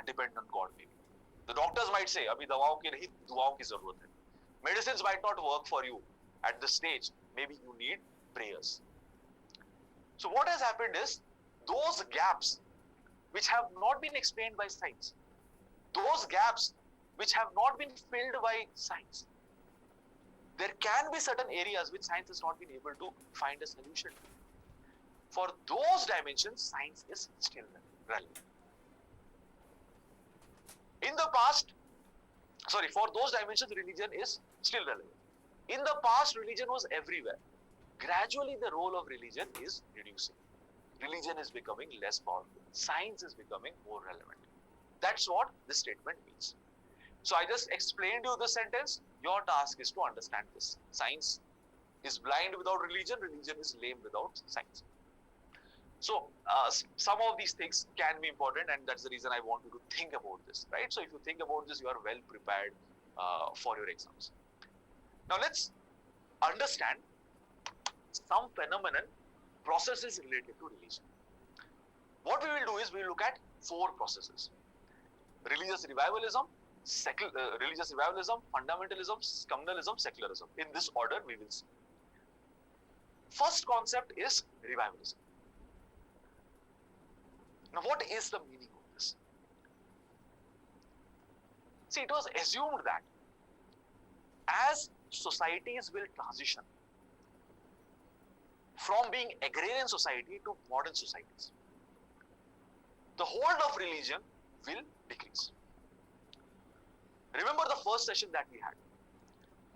depend on God maybe. The doctors might say, अभी दवाओं की नहीं दुआओं की जरूरत है. Medicines might not work for you at this stage. Maybe you need prayers. So what has happened is those gaps which have not been explained by science, those gaps which have not been filled by science, there can be certain areas which science has not been able to find a solution. For those dimensions, science is still relevant. In the past, for those dimensions, religion is still relevant. In the past, religion was everywhere. Gradually, the role of religion is reducing. Religion is becoming less powerful. Science is becoming more relevant. That's what this statement means. So I just explained you the sentence. Your task is to understand this. Science is blind without religion. Religion is lame without science. So some of these things can be important, and that's the reason I want you to think about this, right? So if you think about this, you are well prepared for your exams. Now let's understand some phenomenon, processes related to religion. What we will do is we will look at 4 processes: religious revivalism, fundamentalism, communalism, secularism. In this order, we will see. First concept is revivalism. Now, what is the meaning of this? See, it was assumed that as societies will transition from being agrarian society to modern societies, the hold of religion will decrease. Remember the first session that we had.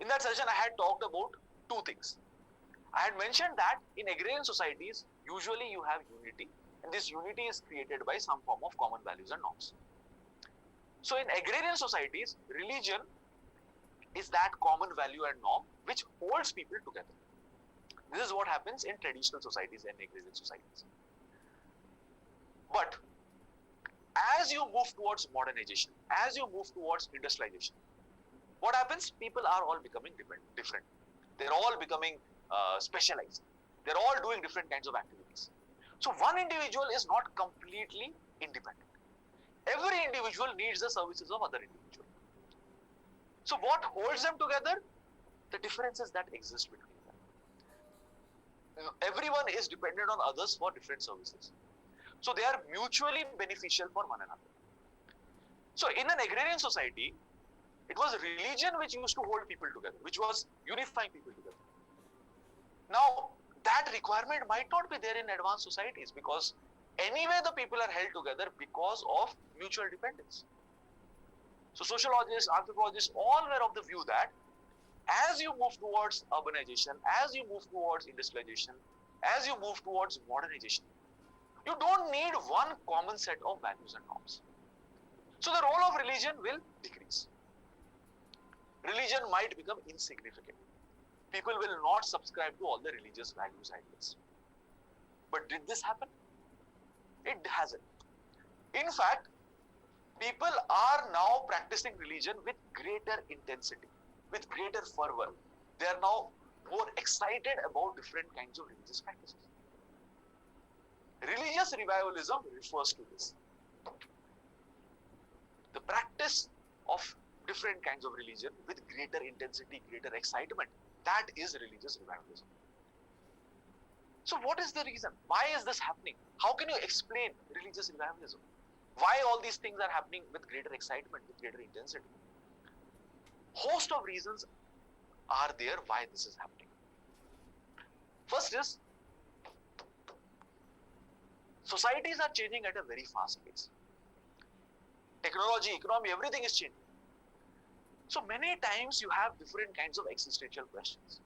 In that session, I had talked about 2 things. I had mentioned that in agrarian societies, usually you have unity, and this unity is created by some form of common values and norms. So in agrarian societies, religion is that common value and norm which holds people together. This is what happens in traditional societies and agrarian societies. But as you move towards modernization, as you move towards industrialization, what happens? People are all becoming different. They're all becoming specialized. They're all doing different kinds of activities. So one individual is not completely independent. Every individual needs the services of other individual. So what holds them together? The differences that exist between them. Everyone is dependent on others for different services. So they are mutually beneficial for one another. So in an agrarian society, it was religion which used to hold people together, which was unifying people together. Now, that requirement might not be there in advanced societies, because anyway the people are held together because of mutual dependence. So sociologists, anthropologists, all were of the view that as you move towards urbanization, as you move towards industrialization, as you move towards modernization, you don't need one common set of values and norms. So the role of religion will decrease. Religion might become insignificant. People will not subscribe to all the religious values and ideas. But did this happen? It hasn't. In fact, people are now practicing religion with greater intensity, with greater fervor. They are now more excited about different kinds of religious practices. Religious revivalism refers to this. The practice of different kinds of religion with greater intensity, greater excitement, that is religious revivalism. So what is the reason? Why is this happening? How can you explain religious revivalism? Why all these things are happening with greater excitement, with greater intensity? Host of reasons are there why this is happening. First is, societies are changing at a very fast pace. Technology, economy, everything is changing. So many times you have different kinds of existential questions.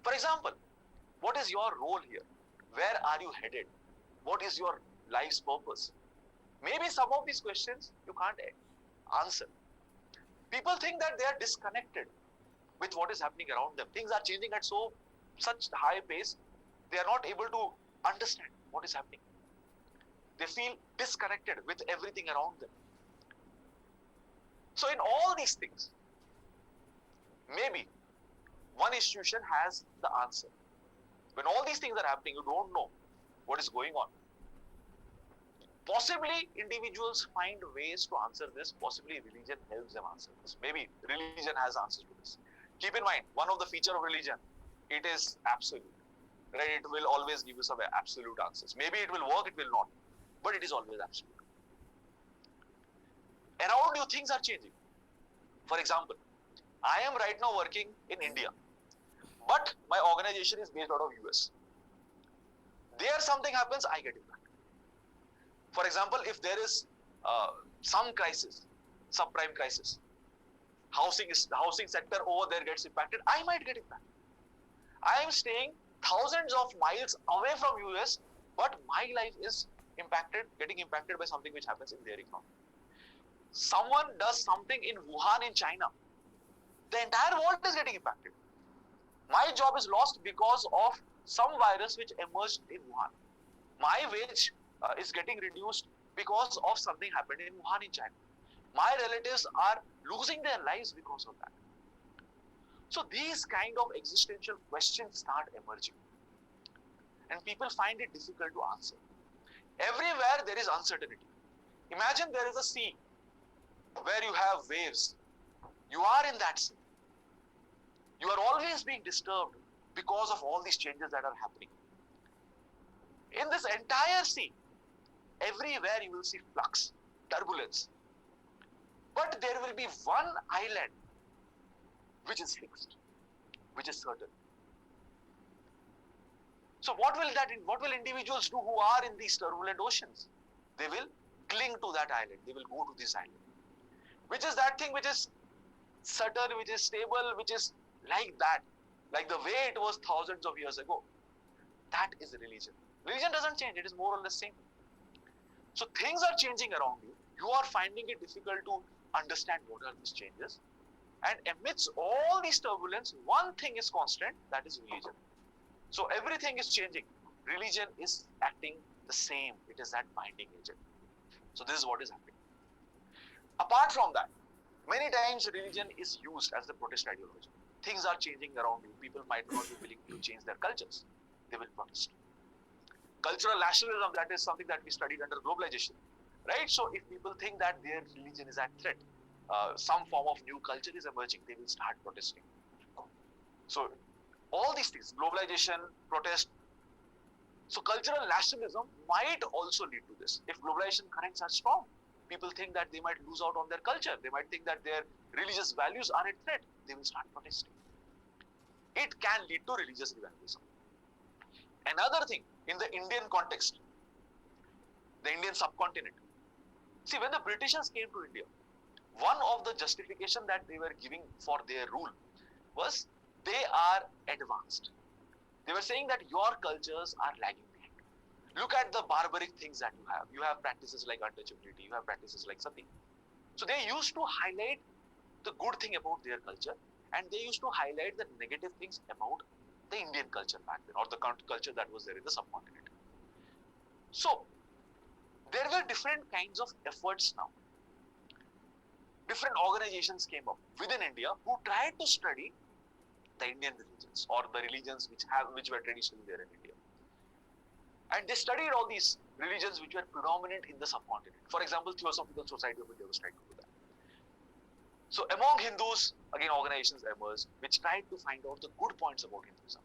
For example, what is your role here? Where are you headed? What is your life's purpose? Maybe some of these questions you can't answer. People think that they are disconnected with what is happening around them. Things are changing at such high pace, they are not able to understand what is happening. They feel disconnected with everything around them. So in all these things, maybe one institution has the answer. When all these things are happening, you don't know what is going on. Possibly individuals find ways to answer this. Possibly religion helps them answer this. Maybe religion has answers to this. Keep in mind, one of the feature of religion, it is absolute. Right? It will always give you some absolute answers. Maybe it will work, it will not. But it is always absolute. Around you, things are changing. For example, I am right now working in India, but my organization is based out of US. There something happens, I get impacted. For example, if there is some crisis, subprime crisis, housing sector over there gets impacted, I might get impacted. I am staying thousands of miles away from US, but my life is getting impacted by something which happens in their economy. Someone does something in Wuhan in China, the entire world is getting impacted. My job is lost because of some virus which emerged in Wuhan. My wage is getting reduced because of something happened in Wuhan in China. My relatives are losing their lives because of that. So these kind of existential questions start emerging, and people find it difficult to answer. Everywhere there is uncertainty. Imagine there is a sea where you have waves. You are in that sea. You are always being disturbed because of all these changes that are happening. In this entire sea, everywhere you will see flux, turbulence. But there will be one island which is fixed, which is certain. So what will individuals do who are in these turbulent oceans? They will cling to that island. They will go to this island. Which is that thing which is certain, which is stable, which is like that, like the way it was thousands of years ago. That is religion. Religion doesn't change, it is more or less same. So things are changing around you. You are finding it difficult to understand what are these changes. And amidst all these turbulence, one thing is constant, that is religion. So everything is changing. Religion is acting the same. It is that binding agent. So this is what is happening. Apart from that, many times religion is used as the protest ideology. Things are changing around you. People might not be willing to change their cultures. They will protest. Cultural nationalism, that is something that we studied under globalization. Right? So if people think that their religion is at threat, some form of new culture is emerging, they will start protesting. So all these things, globalization, protest. So cultural nationalism might also lead to this. If globalization currents are strong, people think that they might lose out on their culture. They might think that their religious values are at threat. They will start protesting. It can lead to religious revivalism. Another thing, in the Indian context, the Indian subcontinent. See, when the Britishers came to India, one of the justification that they were giving for their rule was they are advanced. They were saying that your cultures are lagging behind. Look at the barbaric things that you have. You have practices like untouchability, you have practices like sati. So they used to highlight the good thing about their culture, and they used to highlight the negative things about the Indian culture back then, or the culture that was there in the subcontinent. So there were different kinds of efforts now. Different organizations came up within India who tried to study the Indian religions, or the religions which were traditionally there in India. And they studied all these religions which were predominant in the subcontinent. For example, Theosophical Society of India was trying to do that. So among Hindus, again organizations emerged which tried to find out the good points about Hinduism.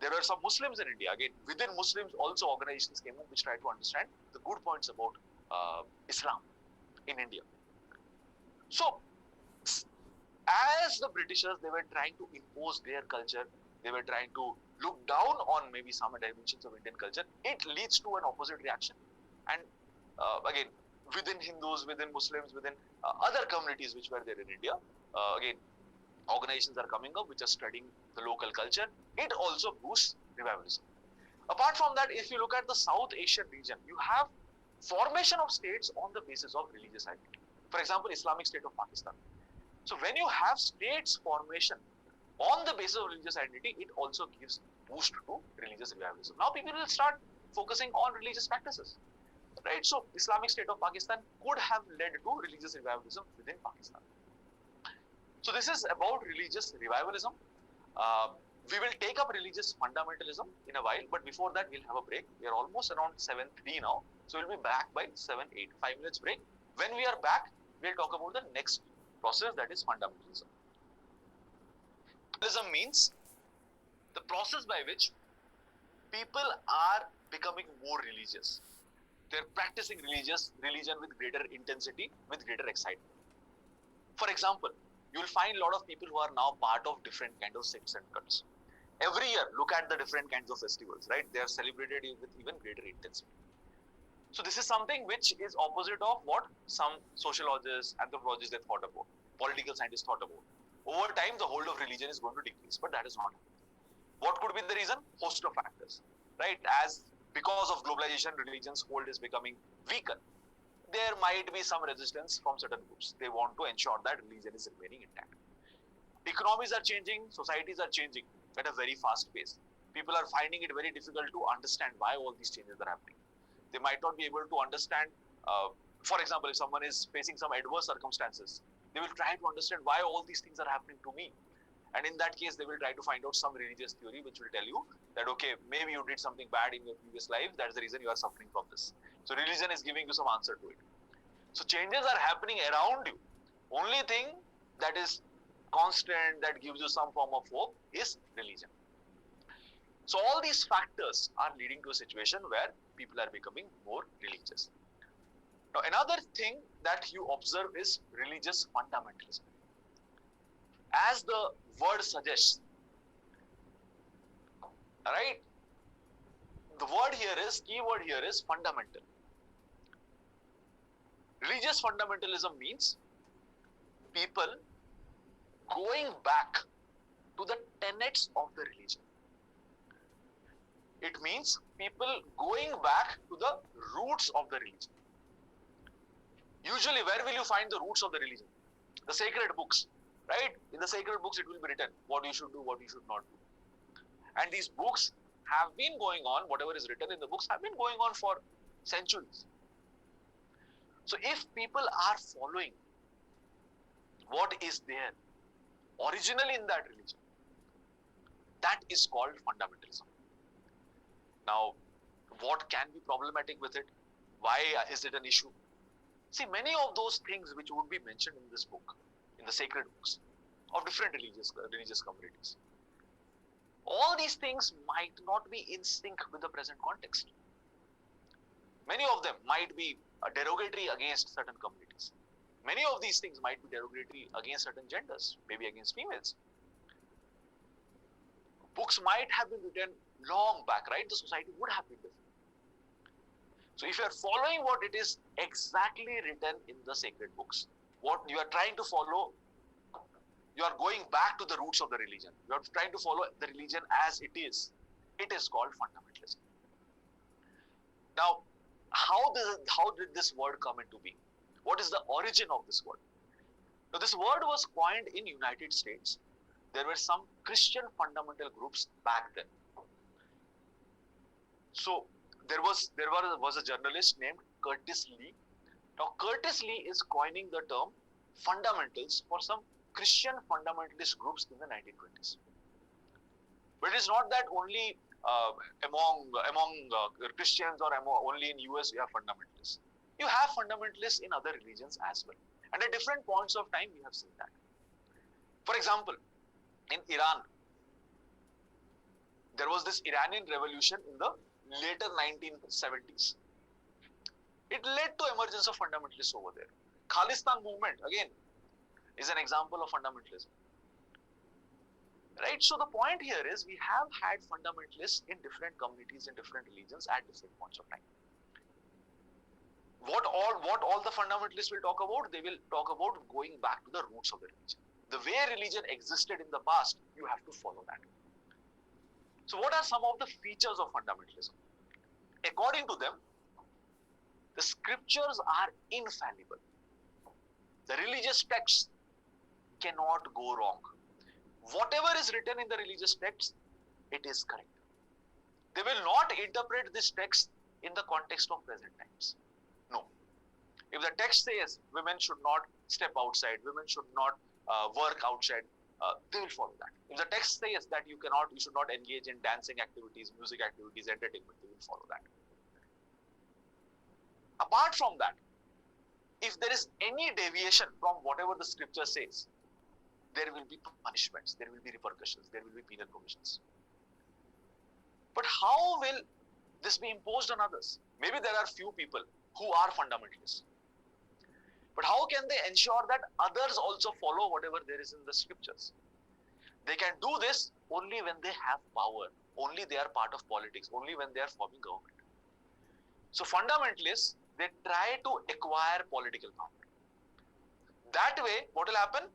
There were some Muslims in India. Again, within Muslims also organizations came up which tried to understand the good points about Islam in India. So as the Britishers, they were trying to impose their culture, they were trying to look down on maybe some dimensions of Indian culture, it leads to an opposite reaction. And again, within Hindus, within Muslims, within other communities which were there in India, again, organizations are coming up which are studying the local culture. It also boosts revivalism. Apart from that, if you look at the South Asian region, you have formation of states on the basis of religious identity. For example, Islamic State of Pakistan. So when you have states formation on the basis of religious identity, it also gives boost to religious revivalism. Now people will start focusing on religious practices, right? So Islamic State of Pakistan could have led to religious revivalism within Pakistan. So this is about religious revivalism. We will take up religious fundamentalism in a while, but before that we'll have a break. We are almost around 7:03 now. So we'll be back by 7, 8, 5 minutes break. When we are back, we'll talk about the next process, that is fundamentalism. Fundamentalism means the process by which people are becoming more religious. They're practicing religion with greater intensity, with greater excitement. For example, you will find a lot of people who are now part of different kind of sects and cults. Every year, look at the different kinds of festivals, right? They are celebrated with even greater intensity. So this is something which is opposite of what some sociologists, anthropologists, they thought about, political scientists thought about. Over time, the hold of religion is going to decrease, but that is not happening. What could be the reason? Host of factors, right? As because of globalization, religion's hold is becoming weaker. There might be some resistance from certain groups. They want to ensure that religion is remaining intact. Economies are changing, societies are changing at a very fast pace. People are finding it very difficult to understand why all these changes are happening. They might not be able to understand, for example, if someone is facing some adverse circumstances, they will try to understand why all these things are happening to me. And in that case, they will try to find out some religious theory which will tell you that, okay, maybe you did something bad in your previous life. That's the reason you are suffering from this. So religion is giving you some answer to it. So changes are happening around you. Only thing that is constant, that gives you some form of hope, is religion. So all these factors are leading to a situation where people are becoming more religious. Now, another thing that you observe is religious fundamentalism. As the word suggests, right? The keyword here is fundamental. Religious fundamentalism means people going back to the tenets of the religion. It means people going back to the roots of the religion. Usually, where will you find the roots of the religion? The sacred books, right? In the sacred books, it will be written what you should do, what you should not do. And these books have been going on, whatever is written in the books have been going on for centuries. So if people are following what is there originally in that religion, that is called fundamentalism. Now, what can be problematic with it? Why is it an issue? See, many of those things which would be mentioned in this book, in the sacred books of different religious communities, all these things might not be in sync with the present context. Many of them might be derogatory against certain communities. Many of these things might be derogatory against certain genders, maybe against females. Books might have been written long back, right? The society would have been different. So if you are following what it is exactly written in the sacred books, what you are trying to follow, you are going back to the roots of the religion. You are trying to follow the religion as it is. It is called fundamentalism. Now, how did this word come into being? What is the origin of this word? Now, this word was coined in United States. There were some Christian fundamental groups back then. So there was a journalist named Curtis Lee. Now, Curtis Lee is coining the term fundamentals for some Christian fundamentalist groups in the 1920s. But it is not that only among Christians or only in US you have fundamentalists. You have fundamentalists in other religions as well. And at different points of time, we have seen that. For example, in Iran, there was this Iranian revolution in the later 1970s. It led to emergence of fundamentalists over there. Khalistan movement, again, is an example of fundamentalism. Right? So the point here is we have had fundamentalists in different communities, in different religions at different points of time. What all the fundamentalists will talk about? They will talk about going back to the roots of the religion. The way religion existed in the past, you have to follow that. So what are some of the features of fundamentalism? According to them, the scriptures are infallible. The religious texts cannot go wrong. Whatever is written in the religious texts, it is correct. They will not interpret this text in the context of present times. No. If the text says women should not step outside, women should not work outside, they will follow that. If the text says that you should not engage in dancing activities, music activities, entertainment, they will follow that. Apart from that, if there is any deviation from whatever the scripture says, there will be punishments, there will be repercussions, there will be penal provisions. But how will this be imposed on others? Maybe there are few people who are fundamentalists. But how can they ensure that others also follow whatever there is in the scriptures? They can do this only when they have power, only they are part of politics, only when they are forming government. So fundamentalists, they try to acquire political power. That way, what will happen?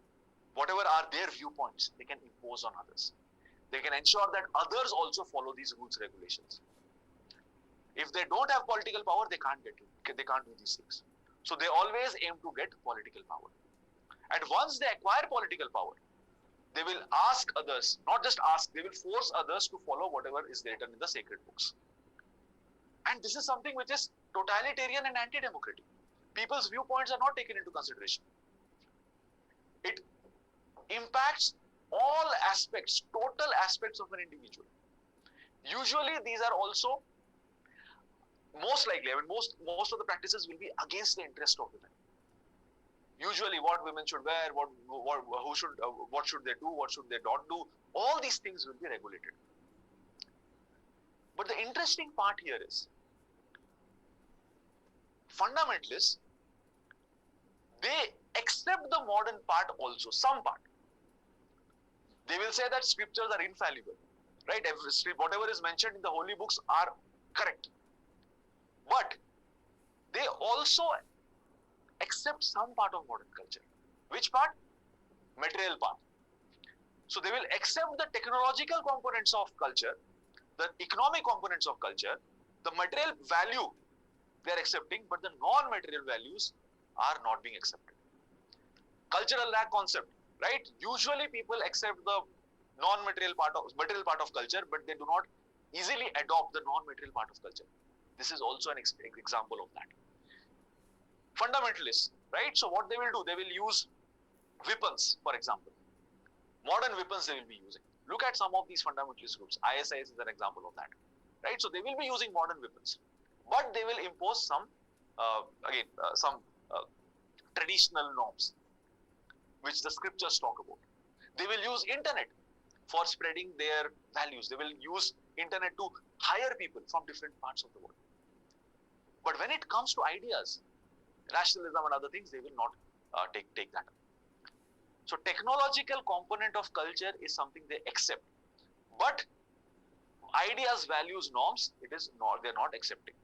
Whatever are their viewpoints, they can impose on others. They can ensure that others also follow these rules, regulations. If they don't have political power, they can't get it. They can't do these things. So they always aim to get political power. And once they acquire political power, they will ask others, not just ask, they will force others to follow whatever is written in the sacred books. And this is something which is totalitarian and anti-democratic. People's viewpoints are not taken into consideration. It impacts all aspects, total aspects of an individual. Usually these are also most likely, most of the practices will be against the interest of women. Usually what women should wear, what should they do, what should they not do, all these things will be regulated. But the interesting part here is, fundamentalists, they accept the modern part also, some part. They will say that scriptures are infallible, right? Whatever is mentioned in the holy books are correct. But they also accept some part of modern culture. Which part? Material part. So they will accept the technological components of culture, the economic components of culture, the material value they are accepting, but the non-material values are not being accepted. Cultural lack concept, right? Usually people accept the non-material part of material part of culture, but they do not easily adopt the non-material part of culture. This is also an example of that. Fundamentalists, right? So what they will do, they will use weapons, for example. Modern weapons they will be using. Look at some of these fundamentalist groups. ISIS is an example of that, right? So they will be using modern weapons, but they will impose some, some traditional norms, which the scriptures talk about. They will use internet for spreading their values. They will use internet to hire people from different parts of the world. But when it comes to ideas, rationalism and other things, they will not take that up. So technological component of culture is something they accept, but ideas, values, norms, they're not accepting.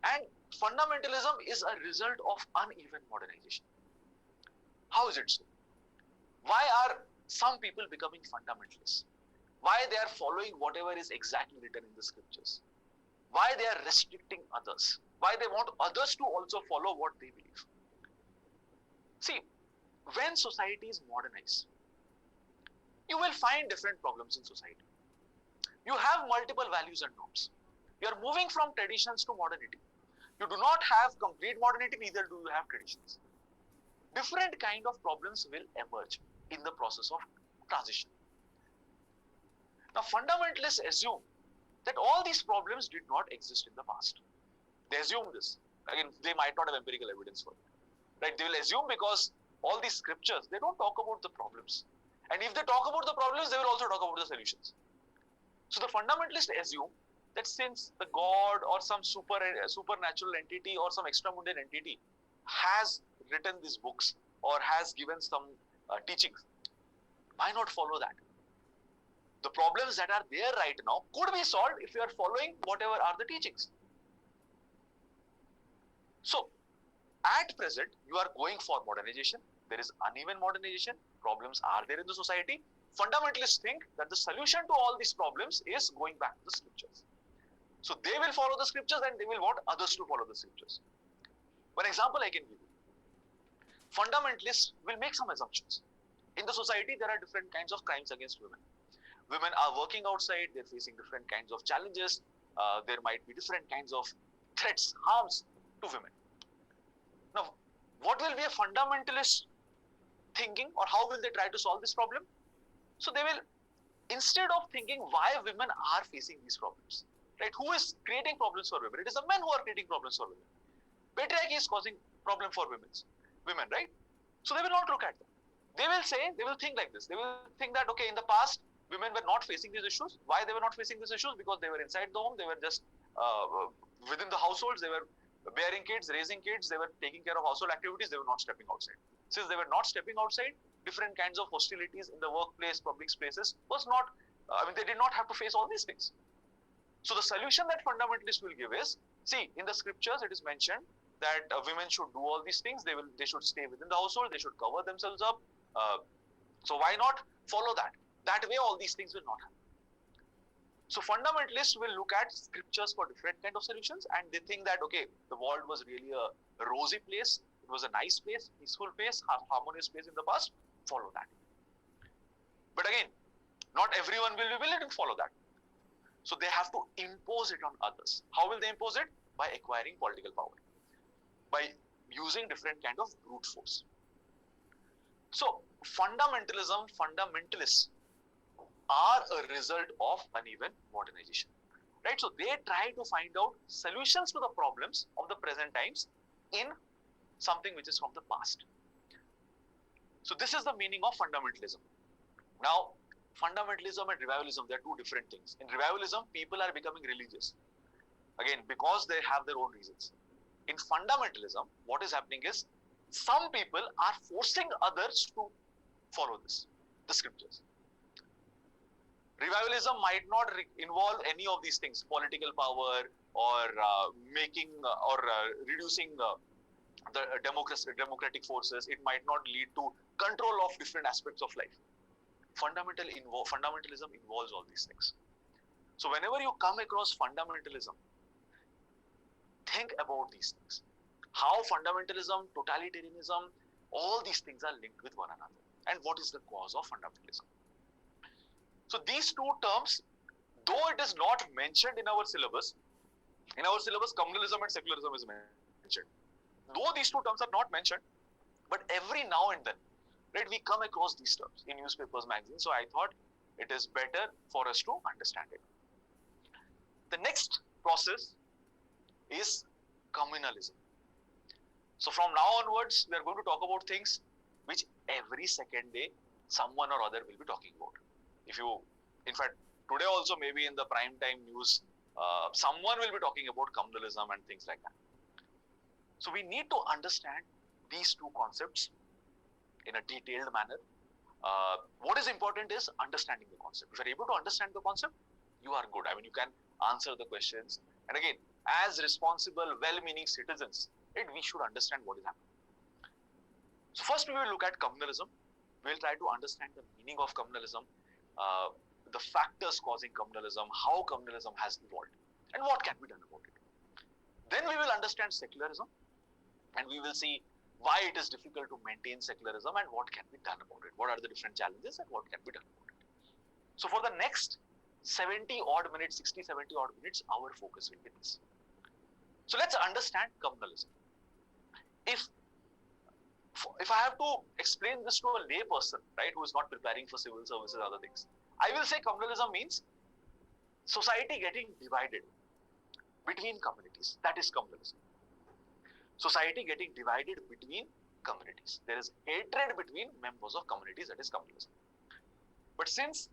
And fundamentalism is a result of uneven modernization. How is it so? Why are some people becoming fundamentalists? Why they are following whatever is exactly written in the scriptures? Why they are restricting others? Why they want others to also follow what they believe? See, when society is modernized, you will find different problems in society. You have multiple values and norms. You are moving from traditions to modernity. You do not have complete modernity, neither do you have traditions. Different kind of problems will emerge in the process of transition. Now, fundamentalists assume that all these problems did not exist in the past. They assume this. Again, they might not have empirical evidence for it. Right? They will assume because all these scriptures, they don't talk about the problems. And if they talk about the problems, they will also talk about the solutions. So the fundamentalists assume that since the God or some supernatural entity or some extramundane entity has written these books or has given some teachings, why not follow that? The problems that are there right now could be solved if you are following whatever are the teachings. So, at present, you are going for modernization. There is uneven modernization. Problems are there in the society. Fundamentalists think that the solution to all these problems is going back to the scriptures. So, they will follow the scriptures and they will want others to follow the scriptures. For example, I can give you. Fundamentalists will make some assumptions. In the society, there are different kinds of crimes against women. Women are working outside, they're facing different kinds of challenges. There might be different kinds of threats, harms to women. Now, what will be a fundamentalist thinking, or how will they try to solve this problem? So they will, instead of thinking why women are facing these problems, right? Who is creating problems for women? It is the men who are creating problems for women. Patriarchy is causing problem for women, right? So they will not look at them. They will think like this. They will think that, okay, in the past, women were not facing these issues. Why they were not facing these issues? Because they were inside the home. They were just within the households. They were bearing kids, raising kids. They were taking care of household activities. They were not stepping outside. Since they were not stepping outside, different kinds of hostilities in the workplace, public spaces was not, they did not have to face all these things. So the solution that fundamentalists will give is, see, in the scriptures it is mentioned that women should do all these things. They should stay within the household. They should cover themselves up. So why not follow that? That way all these things will not happen. So fundamentalists will look at scriptures for different kind of solutions, and they think that, okay, the world was really a rosy place. It was a nice place, peaceful place, harmonious place in the past. Follow that. But again, not everyone will be willing to follow that. So they have to impose it on others. How will they impose it? By acquiring political power, by using different kind of brute force. So fundamentalists are a result of uneven modernization, right? So they try to find out solutions to the problems of the present times in something which is from the past. So this is the meaning of fundamentalism. Now, fundamentalism and revivalism, they are two different things. In revivalism, people are becoming religious, again, because they have their own reasons. In fundamentalism, what is happening is some people are forcing others to follow the scriptures. Revivalism might not involve any of these things, political power or reducing the democratic forces. It might not lead to control of different aspects of life. Fundamentalism involves all these things. So whenever you come across fundamentalism, think about these things. How fundamentalism, totalitarianism, all these things are linked with one another. And what is the cause of fundamentalism? So these two terms, though it is not mentioned in our syllabus, communalism and secularism is mentioned. Though these two terms are not mentioned, but every now and then, right, we come across these terms in newspapers, magazines. So I thought it is better for us to understand it. The next process is communalism. So from now onwards, we are going to talk about things which every second day someone or other will be talking about. In fact, today also maybe in the prime time news, someone will be talking about communalism and things like that. So we need to understand these two concepts in a detailed manner. What is important is understanding the concept. If you're able to understand the concept, you are good. You can answer the questions. And again, as responsible, well-meaning citizens, we should understand what is happening. So first we will look at communalism. We'll try to understand the meaning of communalism, the factors causing communalism, how communalism has evolved, and what can be done about it. Then we will understand secularism, and we will see why it is difficult to maintain secularism and what can be done about it. What are the different challenges and what can be done about it. So for the next 60, 70 odd minutes, our focus will be this. So let's understand communalism. If I have to explain this to a lay person, right, who is not preparing for civil services and other things, I will say communalism means society getting divided between communities. That is communalism. Society getting divided between communities. There is hatred between members of communities. That is communalism. But since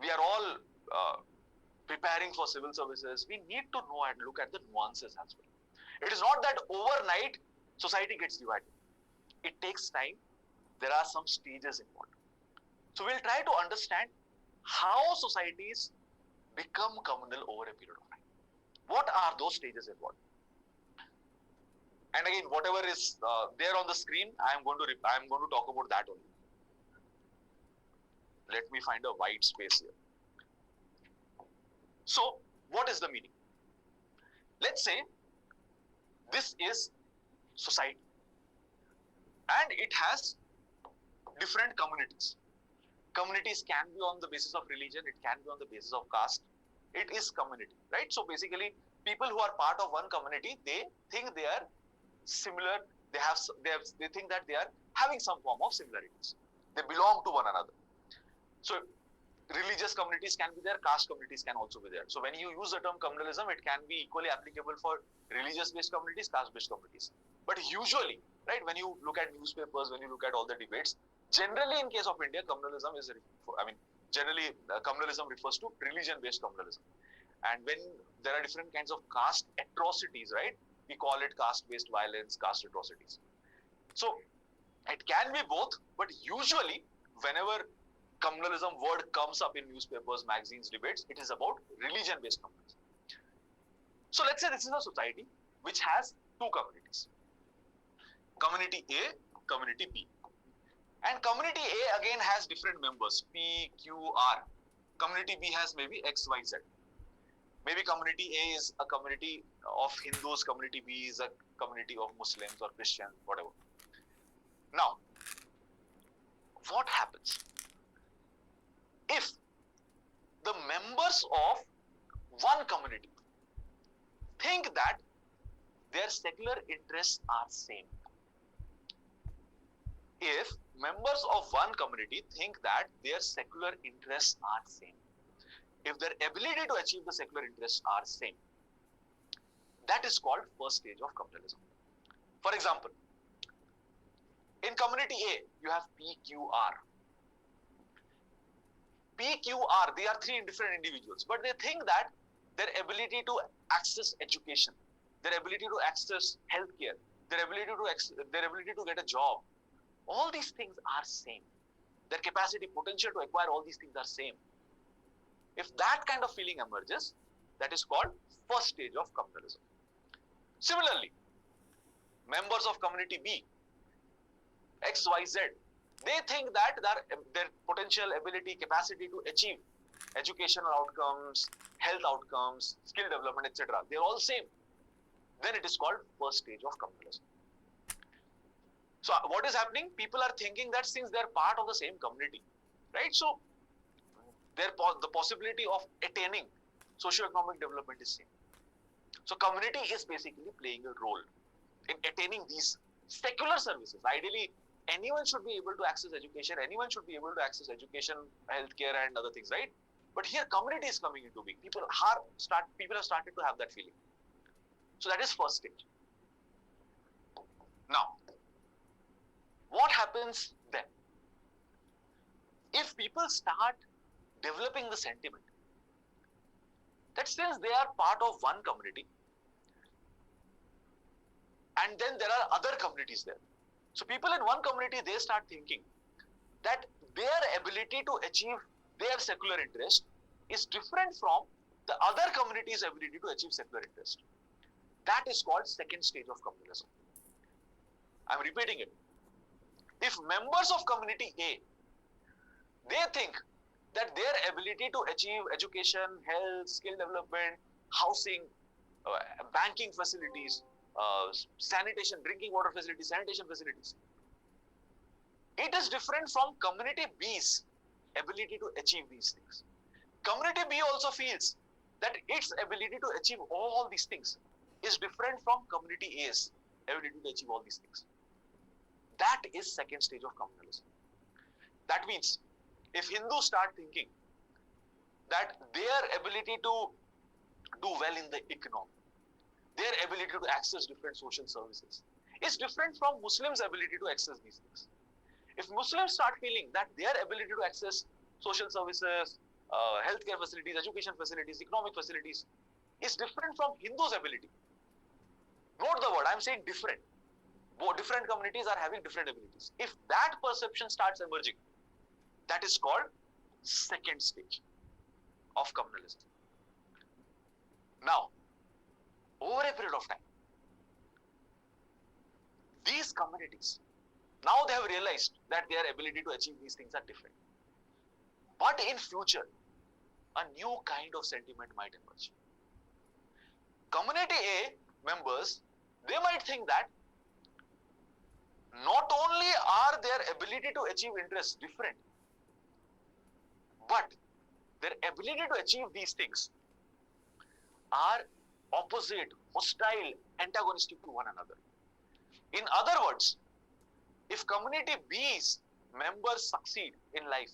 we are all preparing for civil services, we need to know and look at the nuances as well. It is not that overnight society gets divided. It takes time. There are some stages involved. So we'll try to understand how societies become communal over a period of time. What are those stages involved? And again, whatever is there on the screen, I am going to talk about that only. Let me find a white space here. So, what is the meaning? Let's say this is society, and it has different communities. Communities can be on the basis of religion, it can be on the basis of caste. It is community, right? So basically, people who are part of one community, they think they are similar. They think that they are having some form of similarities. They belong to one another. So religious communities can be there, caste communities can also be there. So when you use the term communalism, it can be equally applicable for religious-based communities, caste-based communities. But usually, right, when you look at newspapers, when you look at all the debates, generally in case of India, communalism is, generally communalism refers to religion-based communalism. And when there are different kinds of caste atrocities, right, we call it caste-based violence, caste atrocities. So it can be both, but usually whenever communalism word comes up in newspapers, magazines, debates, it is about religion-based communism. So let's say this is a society which has two communities. Community A, community B. And community A again has different members, P, Q, R. Community B has maybe X, Y, Z. Maybe community A is a community of Hindus, community B is a community of Muslims or Christians, whatever. Now, what happens if the members of one community think that their secular interests are same? If members of one community think that their secular interests are same, if their ability to achieve the secular interests are same, that is called first stage of communalism. For example, in community A, you have PQR. PQR, they are three different individuals, but they think that their ability to access education, their ability to access healthcare, their ability to get a job, all these things are same. Their capacity, potential to acquire all these things are same. If that kind of feeling emerges, that is called first stage of communalism. Similarly, members of community B, X, Y, Z, they think that their potential, ability, capacity to achieve educational outcomes, health outcomes, skill development, etc., they're all same. Then it is called first stage of communalism. So what is happening? People are thinking that since they're part of the same community, right? So the possibility of attaining socio-economic development is same. So community is basically playing a role in attaining these secular services. Ideally, anyone should be able to access education, anyone should be able to access education, healthcare and other things, right? But here community is coming into being. People have started to have that feeling. So that is first stage. Now, what happens then? If people start developing the sentiment that since they are part of one community, and then there are other communities there. So people in one community, they start thinking that their ability to achieve their secular interest is different from the other community's ability to achieve secular interest. That is called second stage of communalism. I'm repeating it. If members of community A, they think that their ability to achieve education, health, skill development, housing, banking facilities, sanitation, drinking water facilities, sanitation facilities, it is different from community B's ability to achieve these things. Community B also feels that its ability to achieve all these things is different from community A's ability to achieve all these things. That is second stage of communalism. That means if Hindus start thinking that their ability to do well in the economy, their ability to access different social services is different from Muslims' ability to access these things. If Muslims start feeling that their ability to access social services, healthcare facilities, education facilities, economic facilities is different from Hindus' ability. Note the word, I'm saying different. Both different communities are having different abilities. If that perception starts emerging, that is called second stage of communalism. Now, over a period of time, these communities, now they have realized that their ability to achieve these things are different. But in future, a new kind of sentiment might emerge. Community A members, they might think that not only are their ability to achieve interests different, but their ability to achieve these things are opposite, hostile, antagonistic to one another. In other words, if community B's members succeed in life,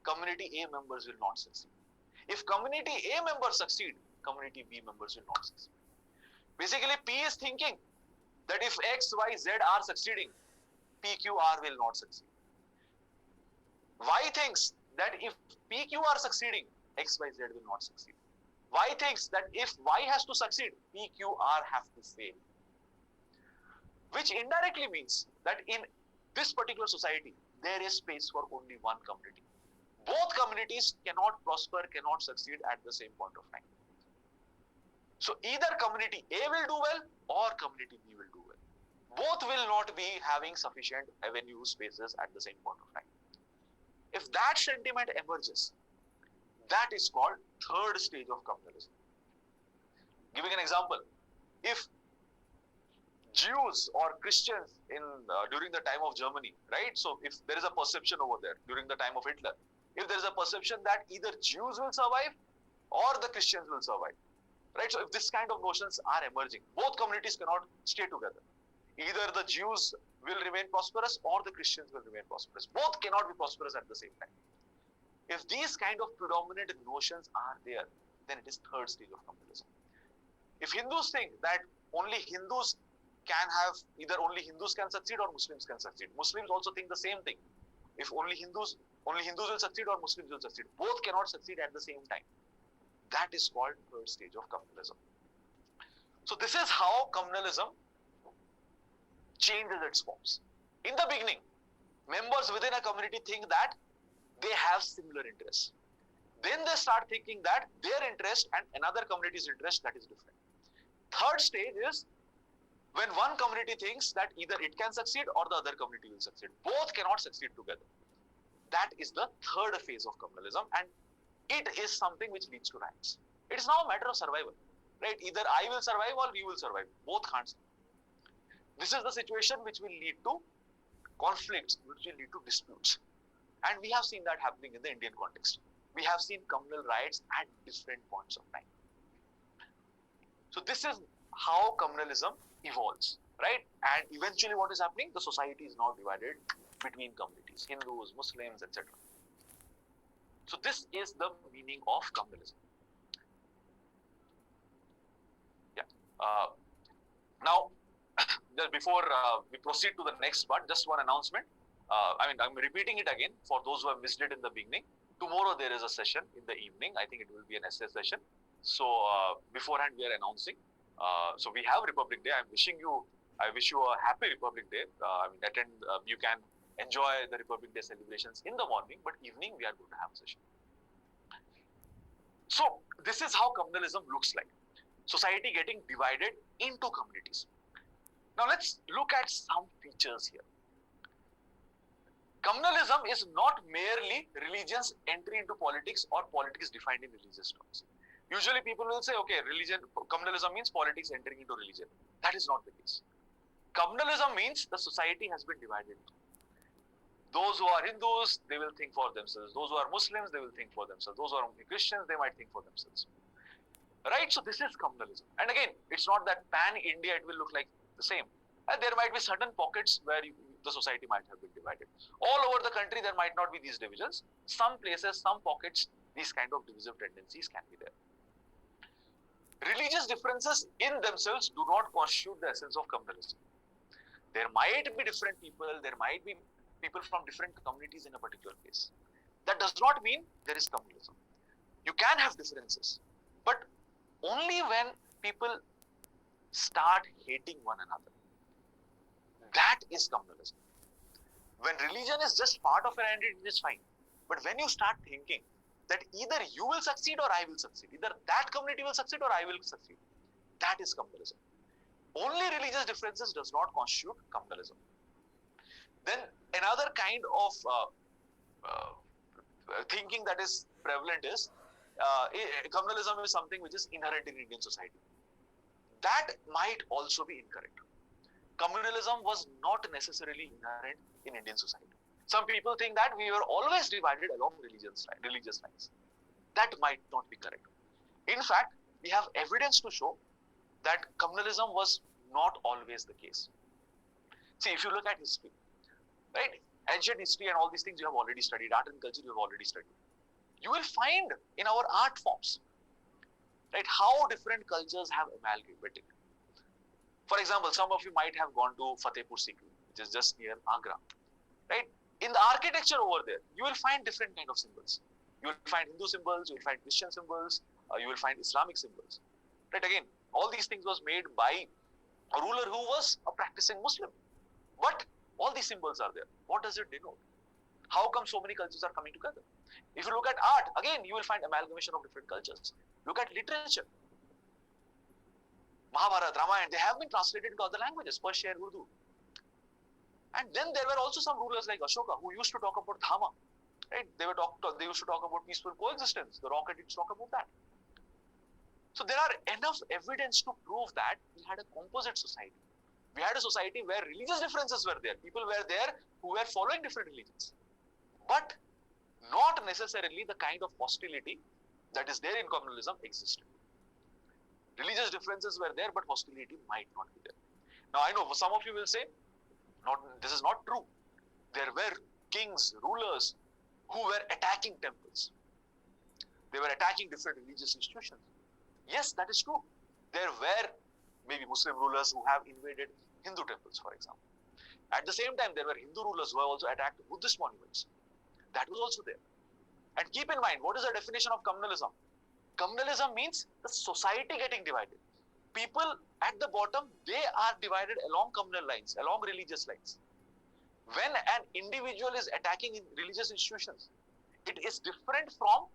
community A members will not succeed. If community A members succeed, community B members will not succeed. Basically, P is thinking that if X, Y, Z are succeeding, PQR will not succeed. Y thinks that if PQ are succeeding, X, Y, Z will not succeed. Y thinks that if Y has to succeed, PQR have to fail. Which indirectly means that in this particular society, there is space for only one community. Both communities cannot prosper, cannot succeed at the same point of time. So either community A will do well or community B will do well. Both will not be having sufficient avenue spaces at the same point of time. If that sentiment emerges, that is called third stage of communalism. Giving an example, if Jews or Christians during the time of Germany, right? So if there is a perception over there during the time of Hitler, if there is a perception that either Jews will survive or the Christians will survive, right? So if this kind of notions are emerging, both communities cannot stay together. Either the Jews will remain prosperous or the Christians will remain prosperous. Both cannot be prosperous at the same time. If these kind of predominant notions are there, then it is third stage of communalism. If Hindus think that only Hindus can have, either only Hindus can succeed or Muslims can succeed. Muslims also think the same thing. If only Hindus will succeed or Muslims will succeed. Both cannot succeed at the same time. That is called third stage of communalism. So this is how communalism changes its forms. In the beginning, members within a community think that they have similar interests. Then they start thinking that their interest and another community's interest, that is different. Third stage is when one community thinks that either it can succeed or the other community will succeed. Both cannot succeed together. That is the third phase of communalism, and it is something which leads to riots. It is now a matter of survival, right? Either I will survive or you will survive. Both can't survive. This is the situation which will lead to conflicts, which will lead to disputes. And we have seen that happening in the Indian context. We have seen communal riots at different points of time. So this is how communalism evolves, right? And eventually what is happening? The society is now divided between communities, Hindus, Muslims, etc. So this is the meaning of communalism. Yeah. Now, before we proceed to the next part, just one announcement. I'm repeating it again for those who have missed it in the beginning. Tomorrow there is a session in the evening. I think it will be an essay session. So beforehand we are announcing. So we have Republic Day. I wish you a happy Republic Day. You can enjoy the Republic Day celebrations in the morning, but evening we are going to have a session. So this is how communalism looks like. Society getting divided into communities. Now let's look at some features here. Communalism is not merely religion's entry into politics or politics defined in religious terms. Usually people will say, okay, communalism means politics entering into religion. That is not the case. Communalism means the society has been divided. Those who are Hindus, they will think for themselves. Those who are Muslims, they will think for themselves. Those who are Christians, they might think for themselves. Right? So this is communalism. And again, it's not that pan-India, it will look like the same. And there might be certain pockets where the society might have been divided. All over the country, there might not be these divisions. Some places, some pockets, these kind of divisive tendencies can be there. Religious differences in themselves do not constitute the essence of communalism. There might be different people, there might be people from different communities in a particular case. That does not mean there is communalism. You can have differences, but only when people start hating one another. That is communalism. When religion is just part of an identity, it is fine. But when you start thinking that either you will succeed or I will succeed, either that community will succeed or I will succeed, that is communalism. Only religious differences does not constitute communalism. Then another kind of thinking that is prevalent is communalism is something which is inherent in Indian society. That might also be incorrect. Communalism was not necessarily inherent in Indian society. Some people think that we were always divided along religious lines. That might not be correct. In fact, we have evidence to show that communalism was not always the case. See, if you look at history, right? Ancient history and all these things you have already studied, art and culture you have already studied. You will find in our art forms, right, how different cultures have amalgamated. For example, some of you might have gone to Fatehpur Sikri, which is just near Agra, right? In the architecture over there, you will find different kind of symbols. You will find Hindu symbols, you will find Christian symbols, you will find Islamic symbols, right? Again, all these things was made by a ruler who was a practicing Muslim. But all these symbols are there. What does it denote? How come so many cultures are coming together? If you look at art, again, you will find amalgamation of different cultures. Look at literature. Mahabharata, Ramayana, they have been translated into other languages, Persian, Urdu. And then there were also some rulers like Ashoka who used to talk about Dhamma. Right? They used to talk about peaceful coexistence. The rocket used to talk about that. So there are enough evidence to prove that we had a composite society. We had a society where religious differences were there. People were there who were following different religions. But not necessarily the kind of hostility that is there in communalism existed. Religious differences were there, but hostility might not be there. Now I know some of you will say, this is not true. There were kings, rulers who were attacking temples. They were attacking different religious institutions. Yes, that is true. There were maybe Muslim rulers who have invaded Hindu temples, for example. At the same time, there were Hindu rulers who have also attacked Buddhist monuments. That was also there. And keep in mind, what is the definition of communalism? Communalism means the society getting divided. People at the bottom, they are divided along communal lines, along religious lines. When an individual is attacking in religious institutions, it is different from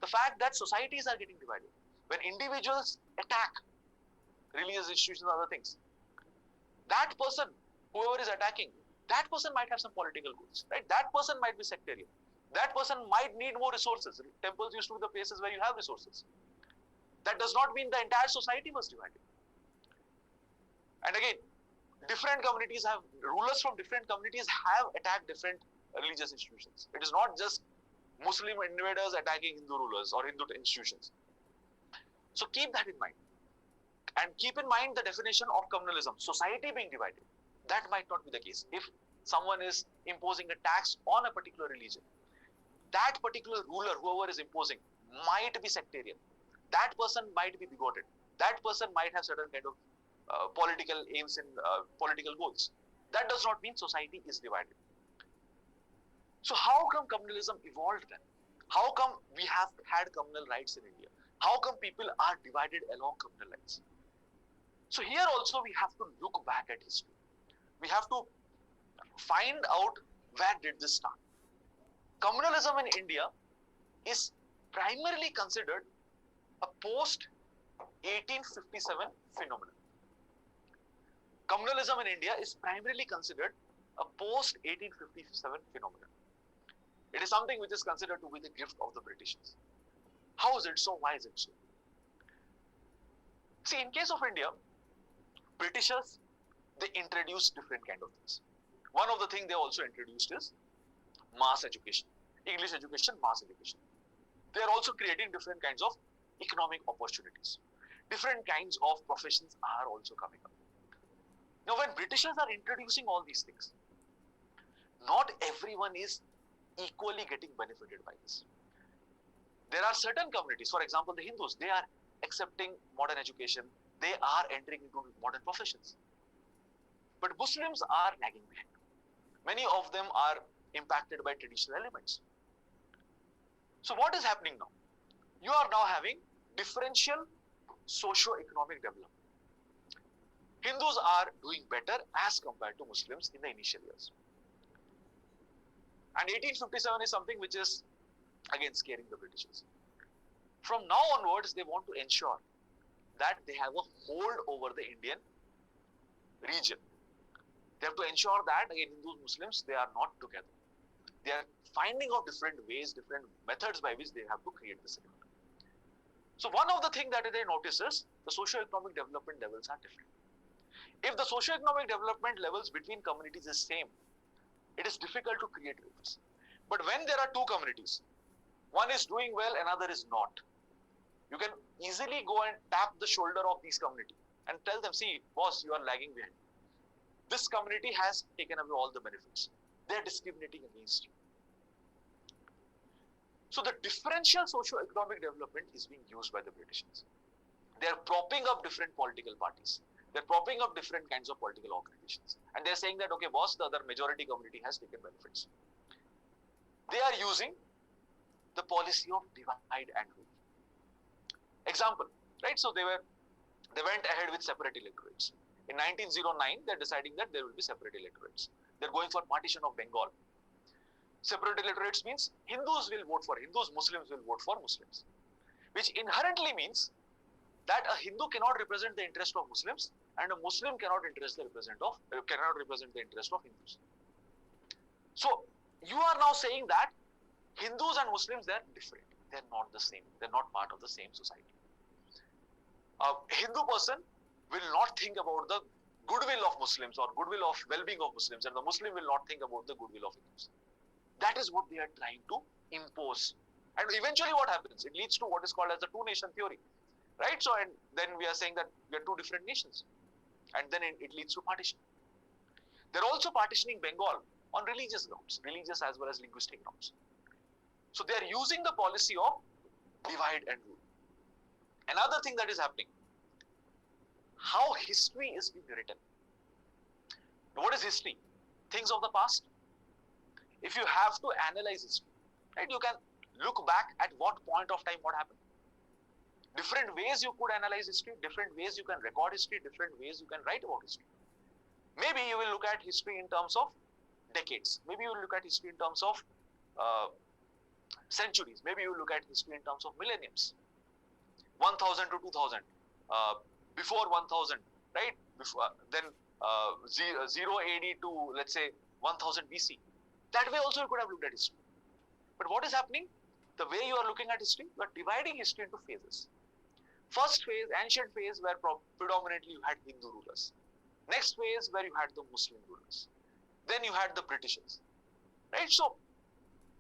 the fact that societies are getting divided. When individuals attack religious institutions and other things, that person, whoever is attacking, that person might have some political goals, right? That person might be sectarian. That person might need more resources. Temples used to be the places where you have resources. That does not mean the entire society was divided. And again, different communities have, rulers from different communities have attacked different religious institutions. It is not just Muslim invaders attacking Hindu rulers or Hindu institutions. So keep that in mind. And keep in mind the definition of communalism, society being divided. That might not be the case. If someone is imposing a tax on a particular religion, that particular ruler, whoever is imposing, might be sectarian. That person might be bigoted. That person might have certain kind of political aims and political goals. That does not mean society is divided. So how come communalism evolved then? How come we have had communal rights in India? How come people are divided along communal lines? So here also we have to look back at history. We have to find out where did this start. Communalism in India is primarily considered a post-1857 phenomenon. Communalism in India is primarily considered a post-1857 phenomenon. It is something which is considered to be the gift of the Britishers. How is it so? Why is it so? See, in case of India, Britishers, they introduced different kind of things. One of the things they also introduced is mass education, English education, mass education. They are also creating different kinds of economic opportunities. Different kinds of professions are also coming up. Now, when Britishers are introducing all these things, not everyone is equally getting benefited by this. There are certain communities, for example, the Hindus, they are accepting modern education, they are entering into modern professions. But Muslims are lagging behind. Many of them are impacted by traditional elements. So what is happening now? You are now having differential socio-economic development. Hindus are doing better as compared to Muslims in the initial years. And 1857 is something which is again scaring the Britishers. From now onwards, they want to ensure that they have a hold over the Indian region. They have to ensure that again Hindus, Muslims, they are not together. They are finding out different ways, different methods by which they have to create this economy. So one of the things that they notice is the socio-economic development levels are different. If the socio-economic development levels between communities is same, it is difficult to create rifts. But when there are two communities, one is doing well, another is not, you can easily go and tap the shoulder of these community and tell them, see, boss, you are lagging behind. This community has taken away all the benefits. They are discriminating against you. So the differential socio-economic development is being used by the Britishers. They're propping up different political parties. They're propping up different kinds of political organizations. And they're saying that, okay, boss, the other majority community has taken benefits. They are using the policy of divide and rule. Example, right? So they went ahead with separate electorates. In 1909, they're deciding that there will be separate electorates. They're going for partition of Bengal. Separate electorates means Hindus will vote for Hindus, Muslims will vote for Muslims, which inherently means that a Hindu cannot represent the interest of Muslims and a Muslim cannot represent the interest of Hindus. So you are now saying that Hindus and Muslims, they're different. They're not the same. They're not part of the same society. A Hindu person will not think about the goodwill of Muslims or goodwill of well-being of Muslims, and the Muslim will not think about the goodwill of Hindus. That is what they are trying to impose. And eventually what happens? It leads to what is called as the two-nation theory. Right? So, and then we are saying that we are two different nations. And then it leads to partition. They're also partitioning Bengal on religious grounds, religious as well as linguistic grounds. So they are using the policy of divide and rule. Another thing that is happening, how history is being written. What is history? Things of the past. If you have to analyze history, right, you can look back at what point of time what happened. Different ways you could analyze history, different ways you can record history, different ways you can write about history. Maybe you will look at history in terms of decades. Maybe you will look at history in terms of centuries. Maybe you will look at history in terms of millenniums. 1000 to 2000, before 1000, right? Then 0 AD to, let's say, 1000 BC. That way also you could have looked at history. But what is happening? The way you are looking at history, you are dividing history into phases. First phase, ancient phase, where predominantly you had Hindu rulers. Next phase, where you had the Muslim rulers. Then you had the Britishers. Right? So,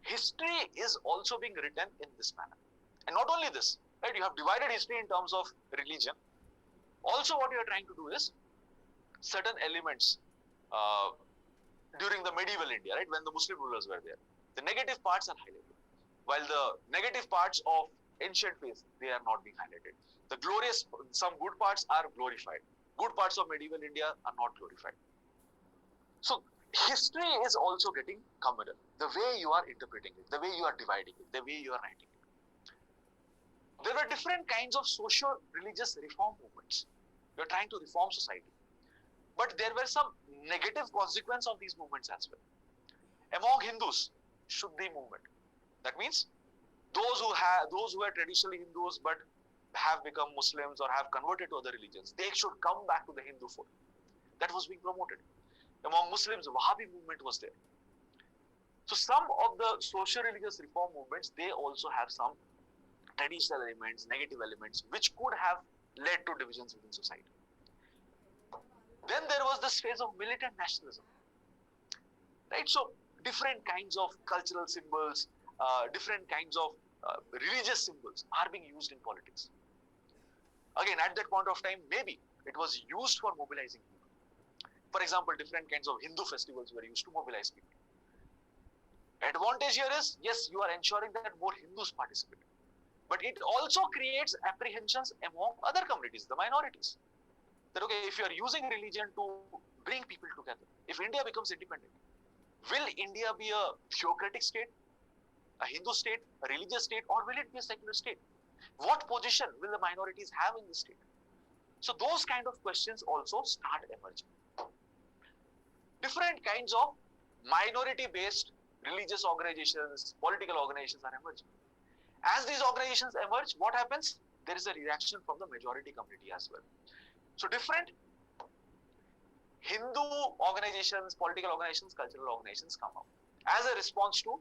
history is also being written in this manner. And not only this, right? You have divided history in terms of religion. Also, what you are trying to do is certain elements during the medieval India, right? When the Muslim rulers were there, the negative parts are highlighted, while the negative parts of ancient phase, they are not being highlighted. The glorious, some good parts are glorified. Good parts of medieval India are not glorified. So history is also getting communal. The way you are interpreting it, the way you are dividing it, the way you are writing it. There were different kinds of socio-religious reform movements. You are trying to reform society. But there were some negative consequences of these movements as well. Among Hindus, Shuddhi movement. That means those who were traditionally Hindus but have become Muslims or have converted to other religions, they should come back to the Hindu fold. That was being promoted. Among Muslims, Wahhabi movement was there. So some of the socio-religious reform movements, they also have some traditional elements, negative elements, which could have led to divisions within society. Then there was this phase of militant nationalism. Right? So different kinds of cultural symbols, different kinds of religious symbols are being used in politics. Again, at that point of time, maybe it was used for mobilizing people. For example, different kinds of Hindu festivals were used to mobilize people. Advantage here is, yes, you are ensuring that more Hindus participate. But it also creates apprehensions among other communities, the minorities. That, okay, if you are using religion to bring people together, if India becomes independent, will India be a theocratic state, a Hindu state, a religious state, or will it be a secular state? What position will the minorities have in the state? So those kind of questions also start emerging. Different kinds of minority-based religious organizations, political organizations are emerging. As these organizations emerge, what happens? There is a reaction from the majority community as well. So different Hindu organizations, political organizations, cultural organizations come up as a response to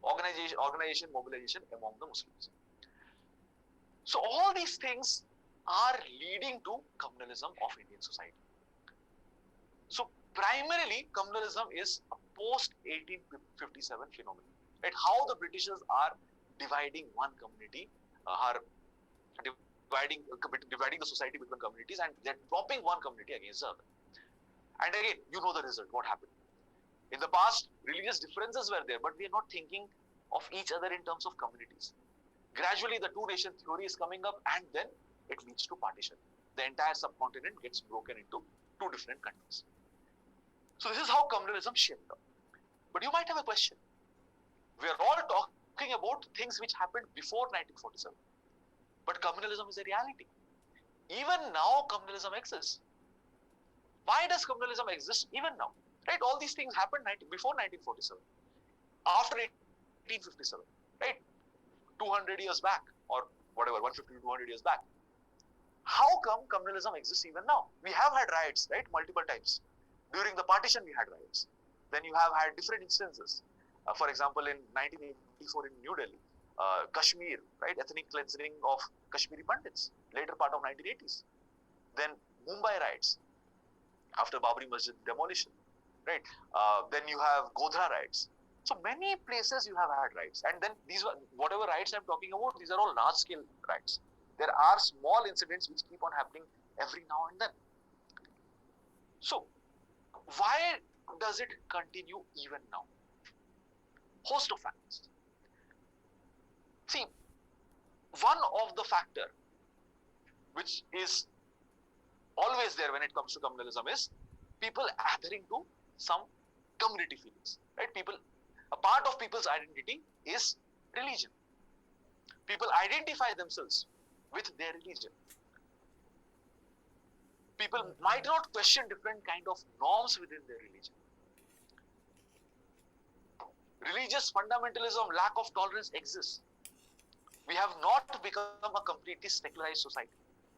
organization mobilization among the Muslims. So all these things are leading to communalism of Indian society. So primarily, communalism is a post-1857 phenomenon. Right? How the Britishers are dividing one community, dividing the society between communities, and they're propping one community against the other. And again, you know the result, what happened. In the past, religious differences were there, but we are not thinking of each other in terms of communities. Gradually, the two-nation theory is coming up, and then it leads to partition. The entire subcontinent gets broken into two different countries. So this is how communalism shaped up. But you might have a question. We are all talking about things which happened before 1947. But communalism is a reality. Even now, communalism exists. Why does communalism exist even now? Right? All these things happened before 1947, after 1857, right? 200 years back, or whatever, 150 to 200 years back. How come communalism exists even now? We have had riots, right? Multiple times. During the partition, we had riots. Then you have had different instances. For example, in 1984 in New Delhi, Kashmir, right? Ethnic cleansing of Kashmiri Pandits, later part of 1980s. Then Mumbai riots, after Babri Masjid demolition, right? Then you have Godhra riots. So many places you have had riots, and then these whatever riots I'm talking about, these are all large-scale riots. There are small incidents which keep on happening every now and then. So why does it continue even now? Host of factors. See, one of the factor which is always there when it comes to communalism is people adhering to some community feelings, right? A part of people's identity is religion. People identify themselves with their religion. People might not question different kind of norms within their religion. Religious fundamentalism, lack of tolerance exists. We have not become a completely secularized society.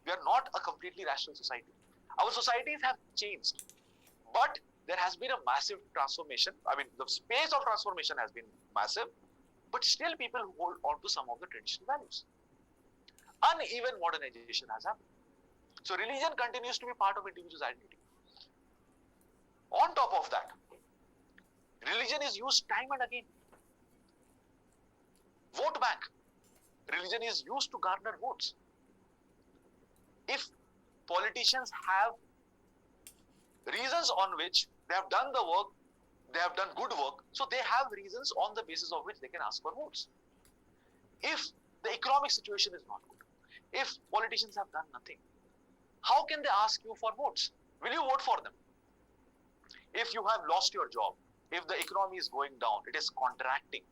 We are not a completely rational society. Our societies have changed, but there has been a massive transformation. I mean, the space of transformation has been massive, but still people hold on to some of the traditional values. Uneven modernization has happened. So religion continues to be part of individual's identity. On top of that, religion is used time and again. Vote bank. Religion is used to garner votes. If politicians have reasons on which they have done the work, they have done good work, so they have reasons on the basis of which they can ask for votes. If the economic situation is not good, if politicians have done nothing, how can they ask you for votes? Will you vote for them? If you have lost your job, if the economy is going down, it is contracting,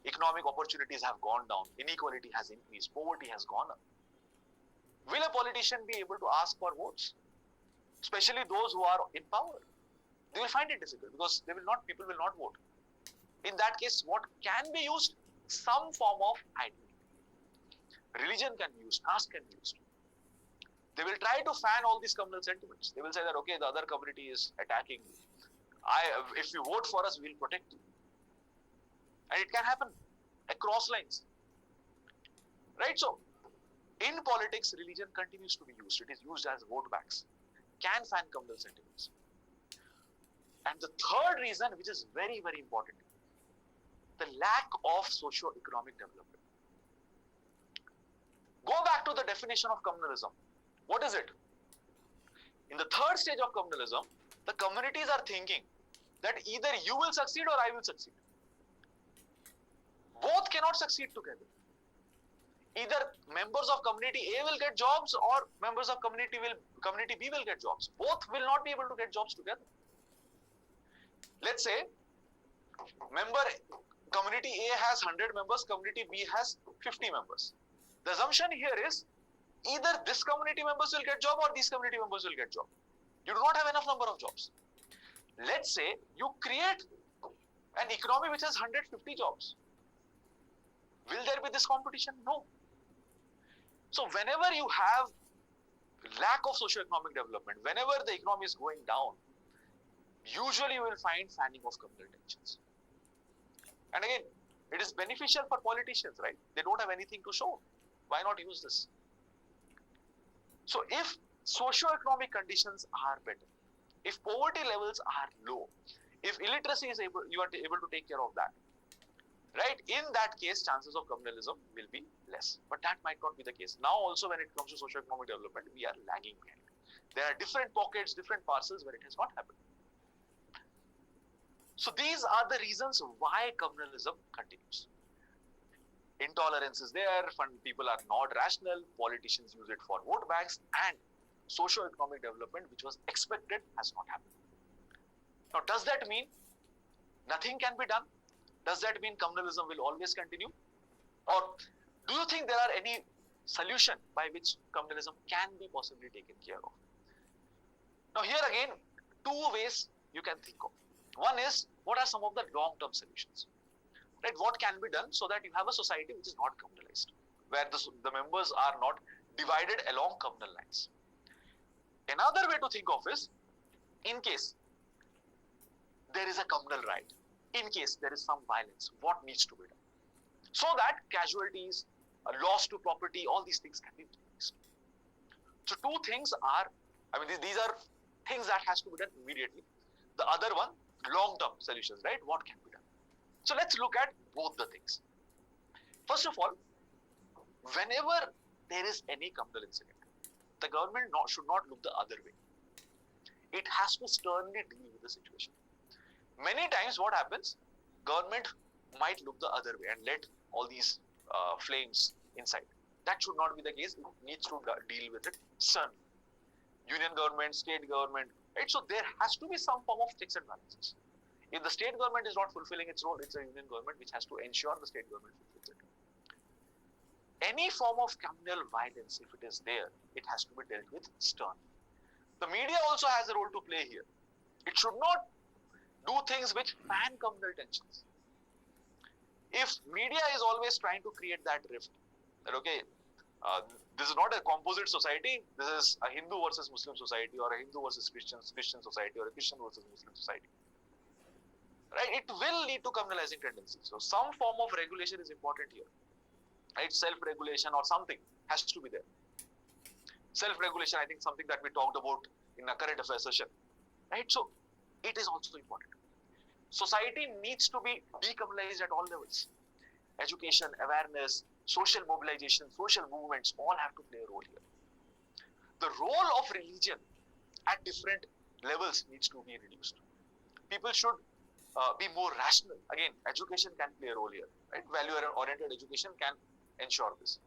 economic opportunities have gone down, inequality has increased, poverty has gone up, will a politician be able to ask for votes? Especially those who are in power. They will find it difficult because people will not vote. In that case, what can be used? Some form of identity. Religion can be used, caste can be used. They will try to fan all these communal sentiments. They will say that, okay, the other community is attacking you. If you vote for us, we will protect you. And it can happen across lines. Right? So, in politics, religion continues to be used. It is used as vote banks. Can fan communal sentiments. And the third reason, which is very, very important, the lack of socio-economic development. Go back to the definition of communalism. What is it? In the third stage of communalism, the communities are thinking that either you will succeed or I will succeed. Both cannot succeed together. Either members of community A will get jobs or members of community B will get jobs. Both will not be able to get jobs together. Let's say community A has 100 members, community B has 50 members. The assumption here is either this community members will get job or these community members will get job. You do not have enough number of jobs. Let's say you create an economy which has 150 jobs. Will there be this competition? No. So whenever you have lack of socio-economic development, whenever the economy is going down, usually you will find fanning of communal tensions. And again, it is beneficial for politicians, right? They don't have anything to show. Why not use this? So if socio-economic conditions are better, if poverty levels are low, if illiteracy is you are able to take care of that, right? In that case, chances of communalism will be less. But that might not be the case. Now also when it comes to socio-economic development, we are lagging behind. There are different pockets, different parcels where it has not happened. So these are the reasons why communalism continues. Intolerance is there, people are not rational, politicians use it for vote banks, and socio-economic development, which was expected, has not happened. Now, does that mean nothing can be done? Does that mean communalism will always continue? Or do you think there are any solution by which communalism can be possibly taken care of? Now, here again, two ways you can think of. One is, what are some of the long-term solutions? Right? What can be done so that you have a society which is not communalized, where the members are not divided along communal lines? Another way to think of is, in case there is a communal riot, in case there is some violence, what needs to be done? So that casualties, loss to property, all these things can be reduced. So two things are, these are things that has to be done immediately. The other one, long-term solutions, right? What can be done? So let's look at both the things. First of all, whenever there is any communal incident, the government should not look the other way. It has to sternly deal with the situation. Many times what happens, government might look the other way and let all these flames inside. That should not be the case. It needs to deal with it sternly. Union government, state government, right? So there has to be some form of checks and balances. If the state government is not fulfilling its role, it's a union government which has to ensure the state government fulfills it. Any form of communal violence, if it is there, it has to be dealt with sternly. The media also has a role to play here. It should not do things which fan communal tensions. If media is always trying to create that rift, that okay, this is not a composite society, this is a Hindu versus Muslim society, or a Hindu versus Christian society, or a Christian versus Muslim society, right? It will lead to communalizing tendencies. So some form of regulation is important here, right? Self-regulation or something has to be there. Self-regulation, I think, something that we talked about in a current affairs session, right? So it is also important. Society needs to be decommunalized at all levels. Education, awareness, social mobilization, social movements all have to play a role here. The role of religion at different levels needs to be reduced. People should be more rational. Again, education can play a role here, right? Value-oriented education can ensure this.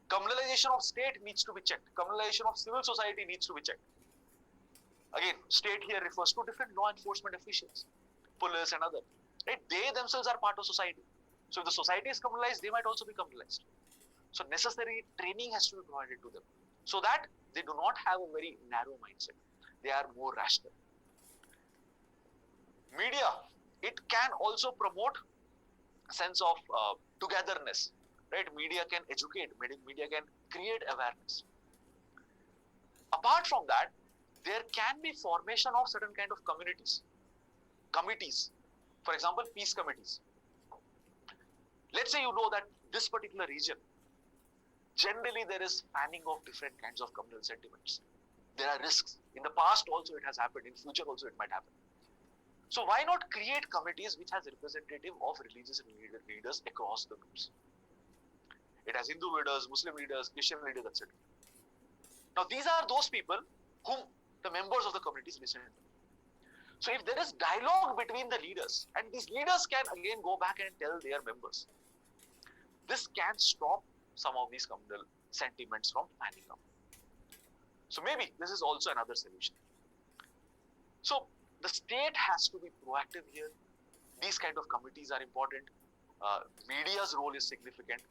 Communalization of state needs to be checked. Communalization of civil society needs to be checked. Again, state here refers to different law enforcement officials, police and others. Right? They themselves are part of society. So if the society is communalized, they might also be communalized. So necessary training has to be provided to them so that they do not have a very narrow mindset. They are more rational. Media, it can also promote a sense of togetherness. Right? Media can educate, media can create awareness. Apart from that, there can be formation of certain kind of communities, committees. For example, peace committees. Let's say you know that this particular region, generally there is fanning of different kinds of communal sentiments. There are risks. In the past also it has happened. In future also it might happen. So why not create committees which has representative of religious and leaders across the groups? It has Hindu leaders, Muslim leaders, Christian leaders, etc. Now these are those people whom the members of the communities listen to. So if there is dialogue between the leaders, and these leaders can again go back and tell their members, this can stop some of these communal sentiments from fanning up. So maybe this is also another solution. So the state has to be proactive here. These kind of committees are important. Media's role is significant.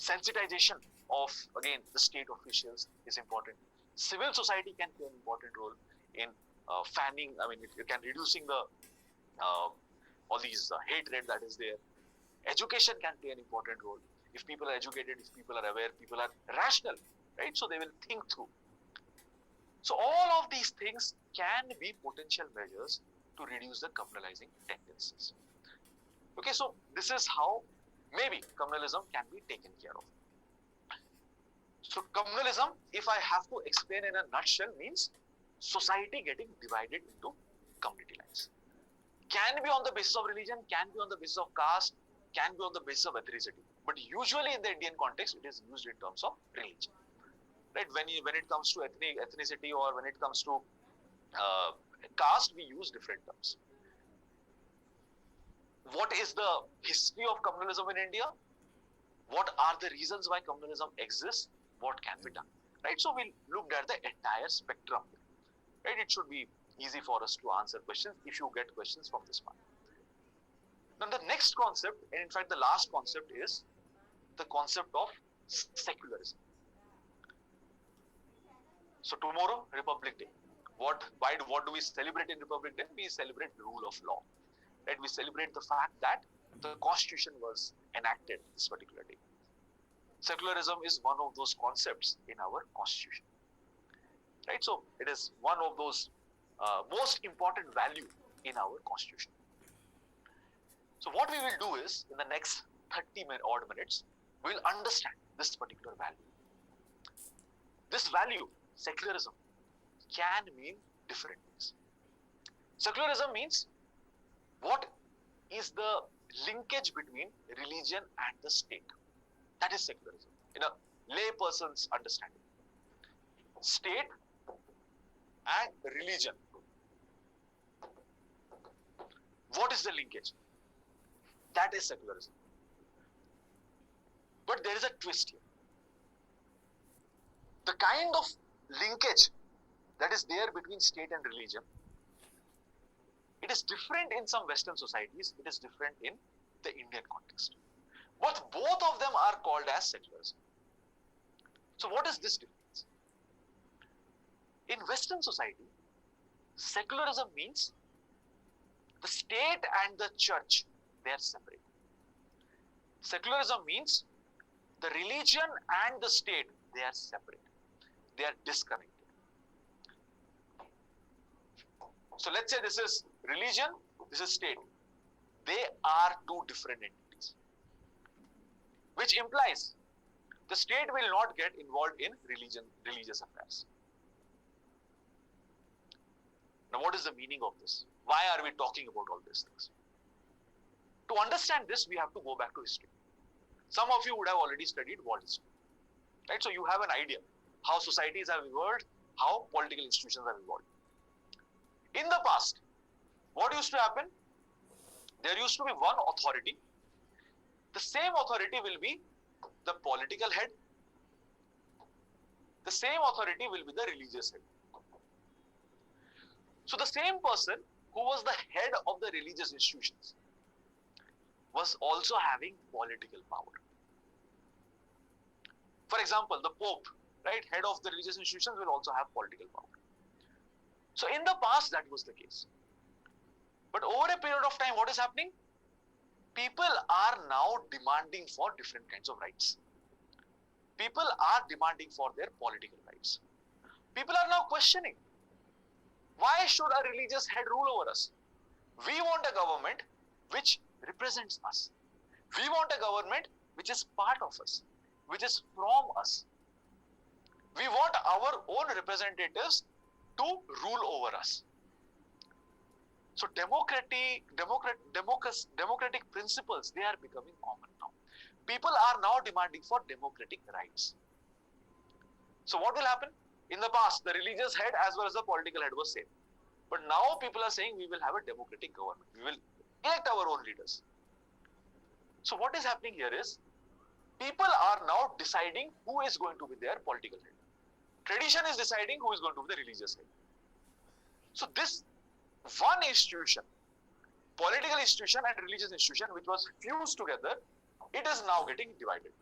Sensitization of, again, the state officials is important. Civil society can play an important role in fanning, it can reducing the all these hatred that is there. Education can play an important role. If people are educated, if people are aware, people are rational, right? So they will think through. So all of these things can be potential measures to reduce the communalizing tendencies. Okay, so this is how maybe communalism can be taken care of. So communalism, if I have to explain in a nutshell, means society getting divided into community lines. Can be on the basis of religion, can be on the basis of caste, can be on the basis of ethnicity. But usually in the Indian context, it is used in terms of religion. Right? When it comes to ethnicity or when it comes to caste, we use different terms. What is the history of communalism in India? What are the reasons why communalism exists? What can be done? Right? So we looked at the entire spectrum. Right? It should be easy for us to answer questions if you get questions from this part. Now the next concept, and in fact the last concept, is the concept of secularism. So tomorrow, Republic Day. What do we celebrate in Republic Day? We celebrate rule of law. Right? We celebrate the fact that the Constitution was enacted this particular day. Secularism is one of those concepts in our Constitution. Right? So it is one of those most important value in our Constitution. So what we will do is, in the next 30 odd minutes, we will understand this particular value. This value, secularism, can mean different things. Secularism means what is the linkage between religion and the state. That is secularism, in a layperson's understanding. State and religion. What is the linkage? That is secularism. But there is a twist here. The kind of linkage that is there between state and religion, it is different in some Western societies, it is different in the Indian context. But both of them are called as secularism. So what is this difference? In Western society, secularism means the state and the church, they are separate. Secularism means the religion and the state, they are separate. They are disconnected. So let's say this is religion, this is state. They are two different entities. Which implies the state will not get involved in religious affairs. Now what is the meaning of this? Why are we talking about all these things? To understand this, we have to go back to history. Some of you would have already studied world history. Right? So you have an idea how societies have evolved, how political institutions have evolved. In the past, what used to happen? There used to be one authority. The same authority will be the political head. The same authority will be the religious head. So the same person who was the head of the religious institutions was also having political power. For example, the Pope, right, head of the religious institutions, will also have political power. So in the past, that was the case. But over a period of time, what is happening? People are now demanding for different kinds of rights. People are demanding for their political rights. People are now questioning, why should a religious head rule over us? We want a government which represents us. We want a government which is part of us, which is from us. We want our own representatives to rule over us. So democratic principles, they are becoming common now. People are now demanding for democratic rights. So what will happen? In the past, the religious head as well as the political head was same. But now people are saying we will have a democratic government. We will elect our own leaders. So what is happening here is, people are now deciding who is going to be their political head. Tradition is deciding who is going to be the religious head. So this one institution, political institution and religious institution, which was fused together, it is now getting divided.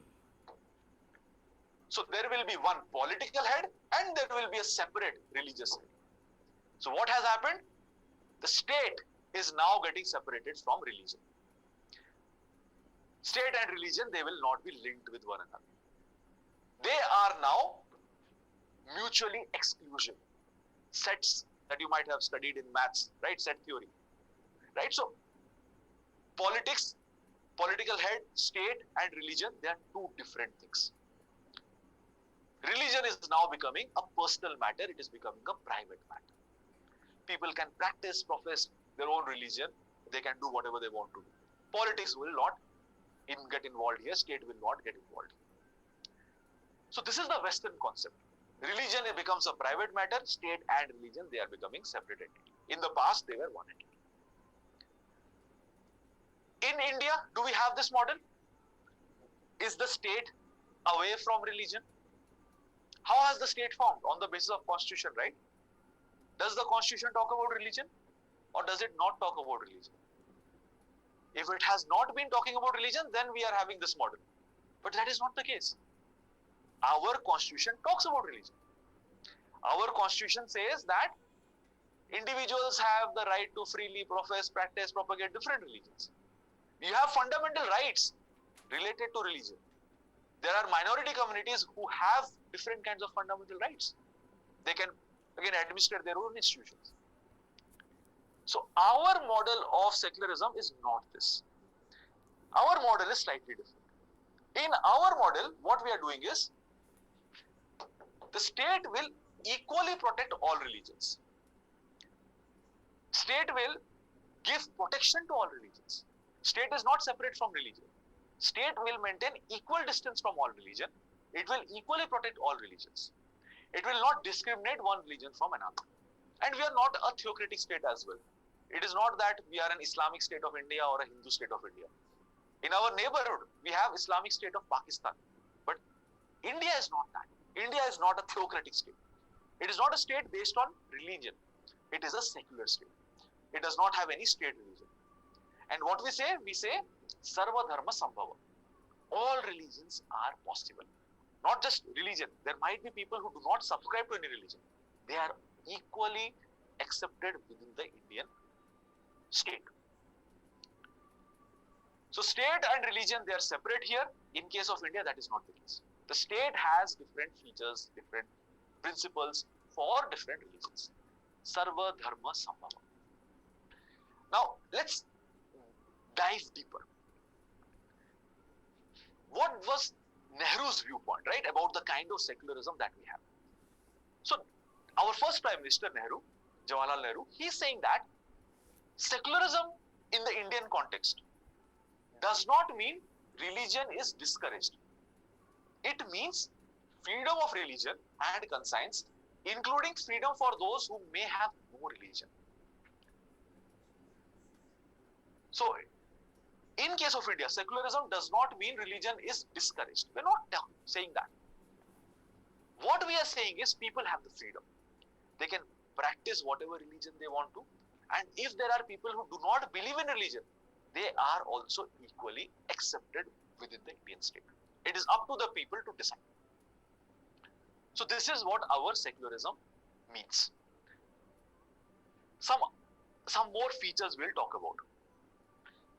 So there will be one political head and there will be a separate religious head. So what has happened? The state is now getting separated from religion. State and religion, they will not be linked with one another. They are now mutually exclusive. Sets that you might have studied in maths, right? Set theory, right? So politics, political head, state and religion, they are two different things. Religion is now becoming a personal matter. It is becoming a private matter. People can practice, profess their own religion. They can do whatever they want to do. Politics will not get involved here. State will not get involved. So this is the Western concept. Religion, it becomes a private matter. State and religion, they are becoming separate entities. In the past, they were one entity. In India, do we have this model? Is the state away from religion? How has the state formed? On the basis of constitution, right? Does the constitution talk about religion or does it not talk about religion? If it has not been talking about religion, then we are having this model. But that is not the case. Our constitution talks about religion. Our constitution says that individuals have the right to freely profess, practice, propagate different religions. You have fundamental rights related to religion. There are minority communities who have different kinds of fundamental rights. They can, again, administer their own institutions. So our model of secularism is not this. Our model is slightly different. In our model, what we are doing is, the state will equally protect all religions. State will give protection to all religions. State is not separate from religion. State will maintain equal distance from all religion. It will equally protect all religions. It will not discriminate one religion from another. And we are not a theocratic state as well. It is not that we are an Islamic state of India or a Hindu state of India. In our neighborhood, we have Islamic state of Pakistan. But India is not that. India is not a theocratic state. It is not a state based on religion. It is a secular state. It does not have any state religion. And what we say Sarva Dharma Sambhava. All religions are possible. Not just religion. There might be people who do not subscribe to any religion. They are equally accepted within the Indian state. So state and religion, they are separate here. In case of India, that is not the case. The state has different features, different principles for different religions. Sarva Dharma Sambhava. Now, let's dive deeper. What was Nehru's viewpoint, right, about the kind of secularism that we have? So, our first Prime Minister, Nehru, Jawaharlal Nehru, he is saying that secularism in the Indian context does not mean religion is discouraged. It means freedom of religion and conscience, including freedom for those who may have no religion. So, in case of India, secularism does not mean religion is discouraged. We are not saying that. What we are saying is people have the freedom. They can practice whatever religion they want to. And if there are people who do not believe in religion, they are also equally accepted within the Indian state. It is up to the people to decide. So this is what our secularism means. Some more features we'll talk about.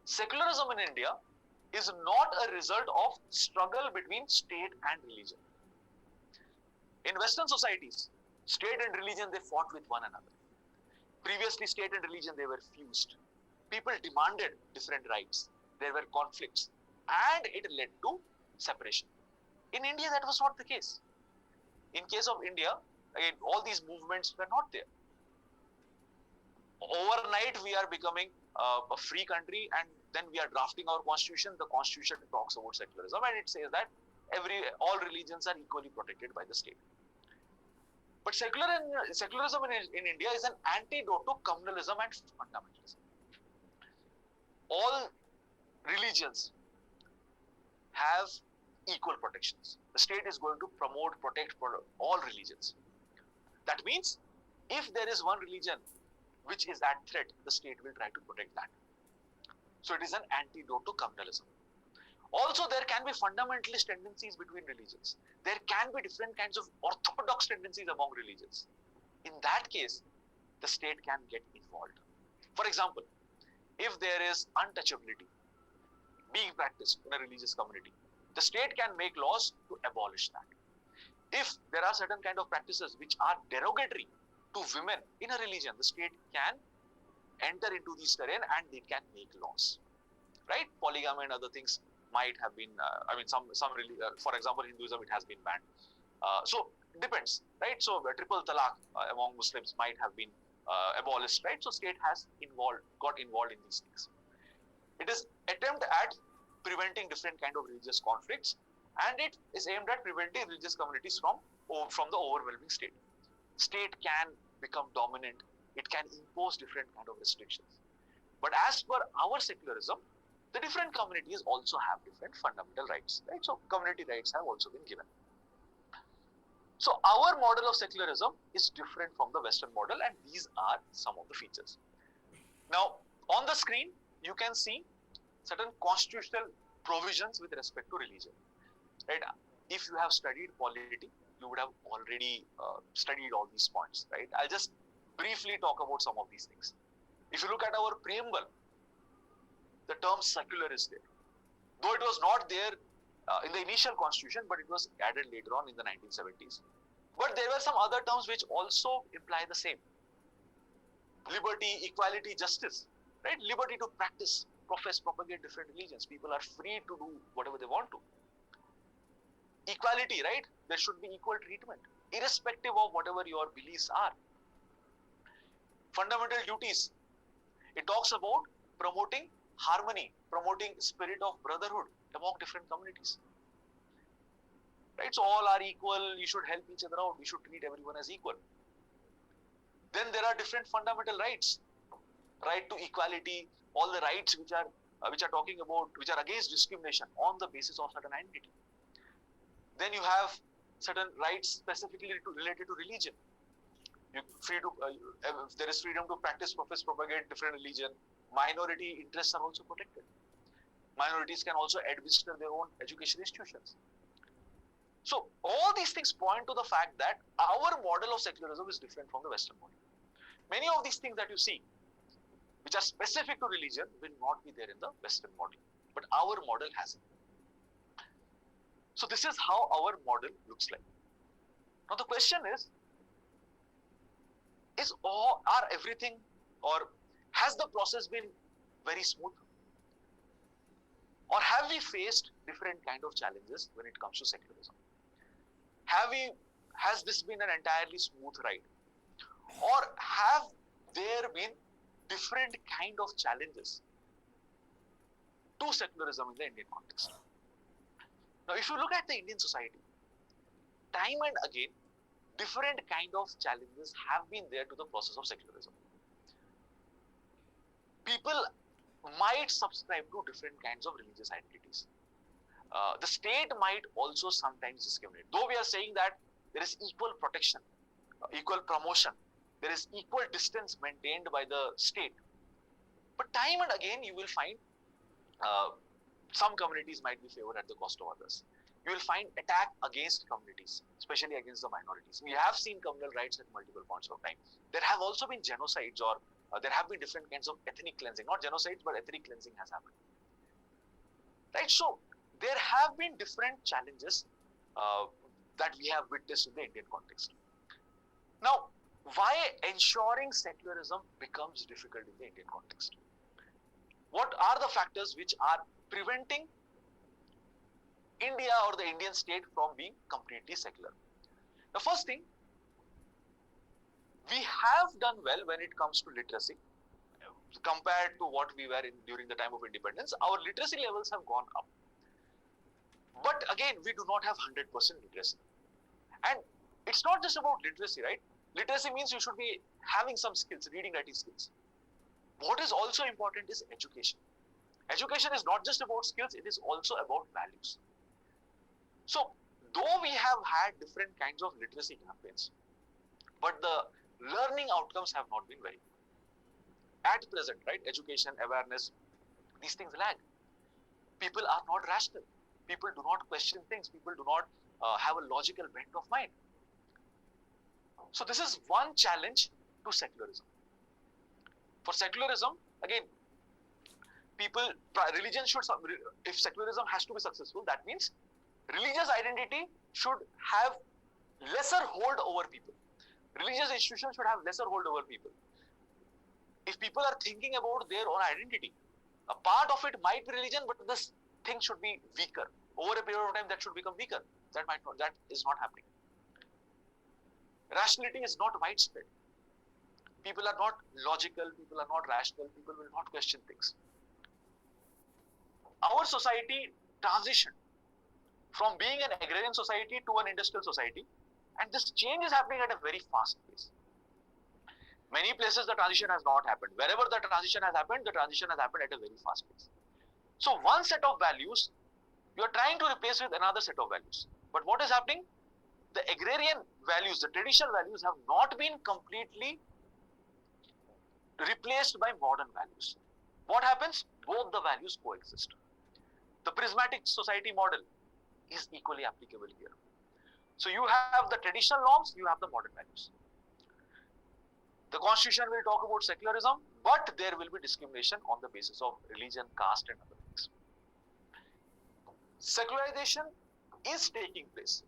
Secularism in India is not a result of struggle between state and religion. In Western societies, state and religion, they fought with one another. Previously, state and religion, they were fused. People demanded different rights. There were conflicts. And it led to separation. In India, that was not the case. In case of India, again, all these movements were not there. Overnight, we are becoming a free country, and then we are drafting our constitution. The constitution talks about secularism, and it says that all religions are equally protected by the state. But secularism in India is an antidote to communalism and fundamentalism. All religions have equal protections. The state is going to protect all religions. That means if there is one religion which is at threat, the state will try to protect that. So it is an antidote to communalism. Also, there can be fundamentalist tendencies between religions. There can be different kinds of orthodox tendencies among religions. In that case, the state can get involved. For example, if there is untouchability being practiced in a religious community, the state can make laws to abolish that. If there are certain kind of practices which are derogatory to women in a religion, the state can enter into this terrain and they can make laws, right? Polygamy and other things might have been, for example, Hinduism, it has been banned. So depends, right? So triple talaq among Muslims might have been abolished, right? So state has got involved in these things. It is attempt at preventing different kind of religious conflicts, and it is aimed at preventing religious communities from the overwhelming state. State can become dominant. It can impose different kind of restrictions. But as per our secularism, the different communities also have different fundamental rights, right? So community rights have also been given. So our model of secularism is different from the Western model, and these are some of the features. Now, on the screen, you can see certain constitutional provisions with respect to religion, right? If you have studied polity, you would have already studied all these points, right? I'll just briefly talk about some of these things. If you look at our preamble, the term secular is there. Though it was not there in the initial constitution, but it was added later on in the 1970s. But there were some other terms which also imply the same. Liberty, equality, justice, right? Liberty to practice, profess, propagate different religions. People are free to do whatever they want to. Equality, right? There should be equal treatment, irrespective of whatever your beliefs are. Fundamental duties. It talks about promoting harmony, promoting spirit of brotherhood among different communities. Right? So all are equal, you should help each other out, we should treat everyone as equal. Then there are different fundamental rights. Right to equality, all the rights which are talking about, which are against discrimination on the basis of certain identity. Then you have certain rights specifically related to religion. There is freedom to practice, profess, propagate different religion. Minority interests are also protected. Minorities can also administer their own education institutions. So all these things point to the fact that our model of secularism is different from the Western model. Many of these things that you see, which are specific to religion, will not be there in the Western model, but our model has it. So this is how our model looks like. Now the question is everything, or has the process been very smooth? Or have we faced different kind of challenges when it comes to secularism? Has this been an entirely smooth ride? Or have there been different kind of challenges to secularism in the Indian context? Now, if you look at the Indian society, time and again, different kind of challenges have been there to the process of secularism. People might subscribe to different kinds of religious identities. The state might also sometimes discriminate. Though we are saying that there is equal protection, equal promotion, there is equal distance maintained by the state. But time and again, you will find some communities might be favored at the cost of others. You will find attack against communities, especially against the minorities. We have seen communal rights at multiple points of time. There have also been genocides, or there have been different kinds of ethnic cleansing. Not genocides, but ethnic cleansing has happened. Right? So there have been different challenges that we have witnessed in the Indian context. Now, why ensuring secularism becomes difficult in the Indian context? What are the factors which are preventing India or the Indian state from being completely secular? The first thing, we have done well when it comes to literacy. Compared to what we were in during the time of independence, our literacy levels have gone up. But again, we do not have 100% literacy. And it's not just about literacy, right? Literacy means you should be having some skills, reading, writing skills. What is also important is education. Education is not just about skills, it is also about values. So, though we have had different kinds of literacy campaigns, but the learning outcomes have not been very good. At present, right, education, awareness, these things lag. People are not rational. People do not question things. People do not have a logical bent of mind. So this is one challenge to secularism. For secularism, again, religion should, if secularism has to be successful, that means religious identity should have lesser hold over people. Religious institutions should have lesser hold over people. If people are thinking about their own identity, a part of it might be religion, but this thing should be weaker. Over a period of time, that should become weaker. That is not happening. Rationality is not widespread. People are not logical, people are not rational, people will not question things. Our society transitioned from being an agrarian society to an industrial society, and this change is happening at a very fast pace. Many places the transition has not happened. Wherever the transition has happened at a very fast pace. So one set of values you are trying to replace with another set of values. But what is happening? The agrarian values, the traditional values have not been completely replaced by modern values. What happens? Both the values coexist. The prismatic society model is equally applicable here. So you have the traditional norms, you have the modern values. The constitution will talk about secularism, but there will be discrimination on the basis of religion, caste and other things. Secularization is taking place.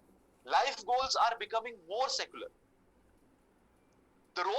Life goals are becoming more secular. The role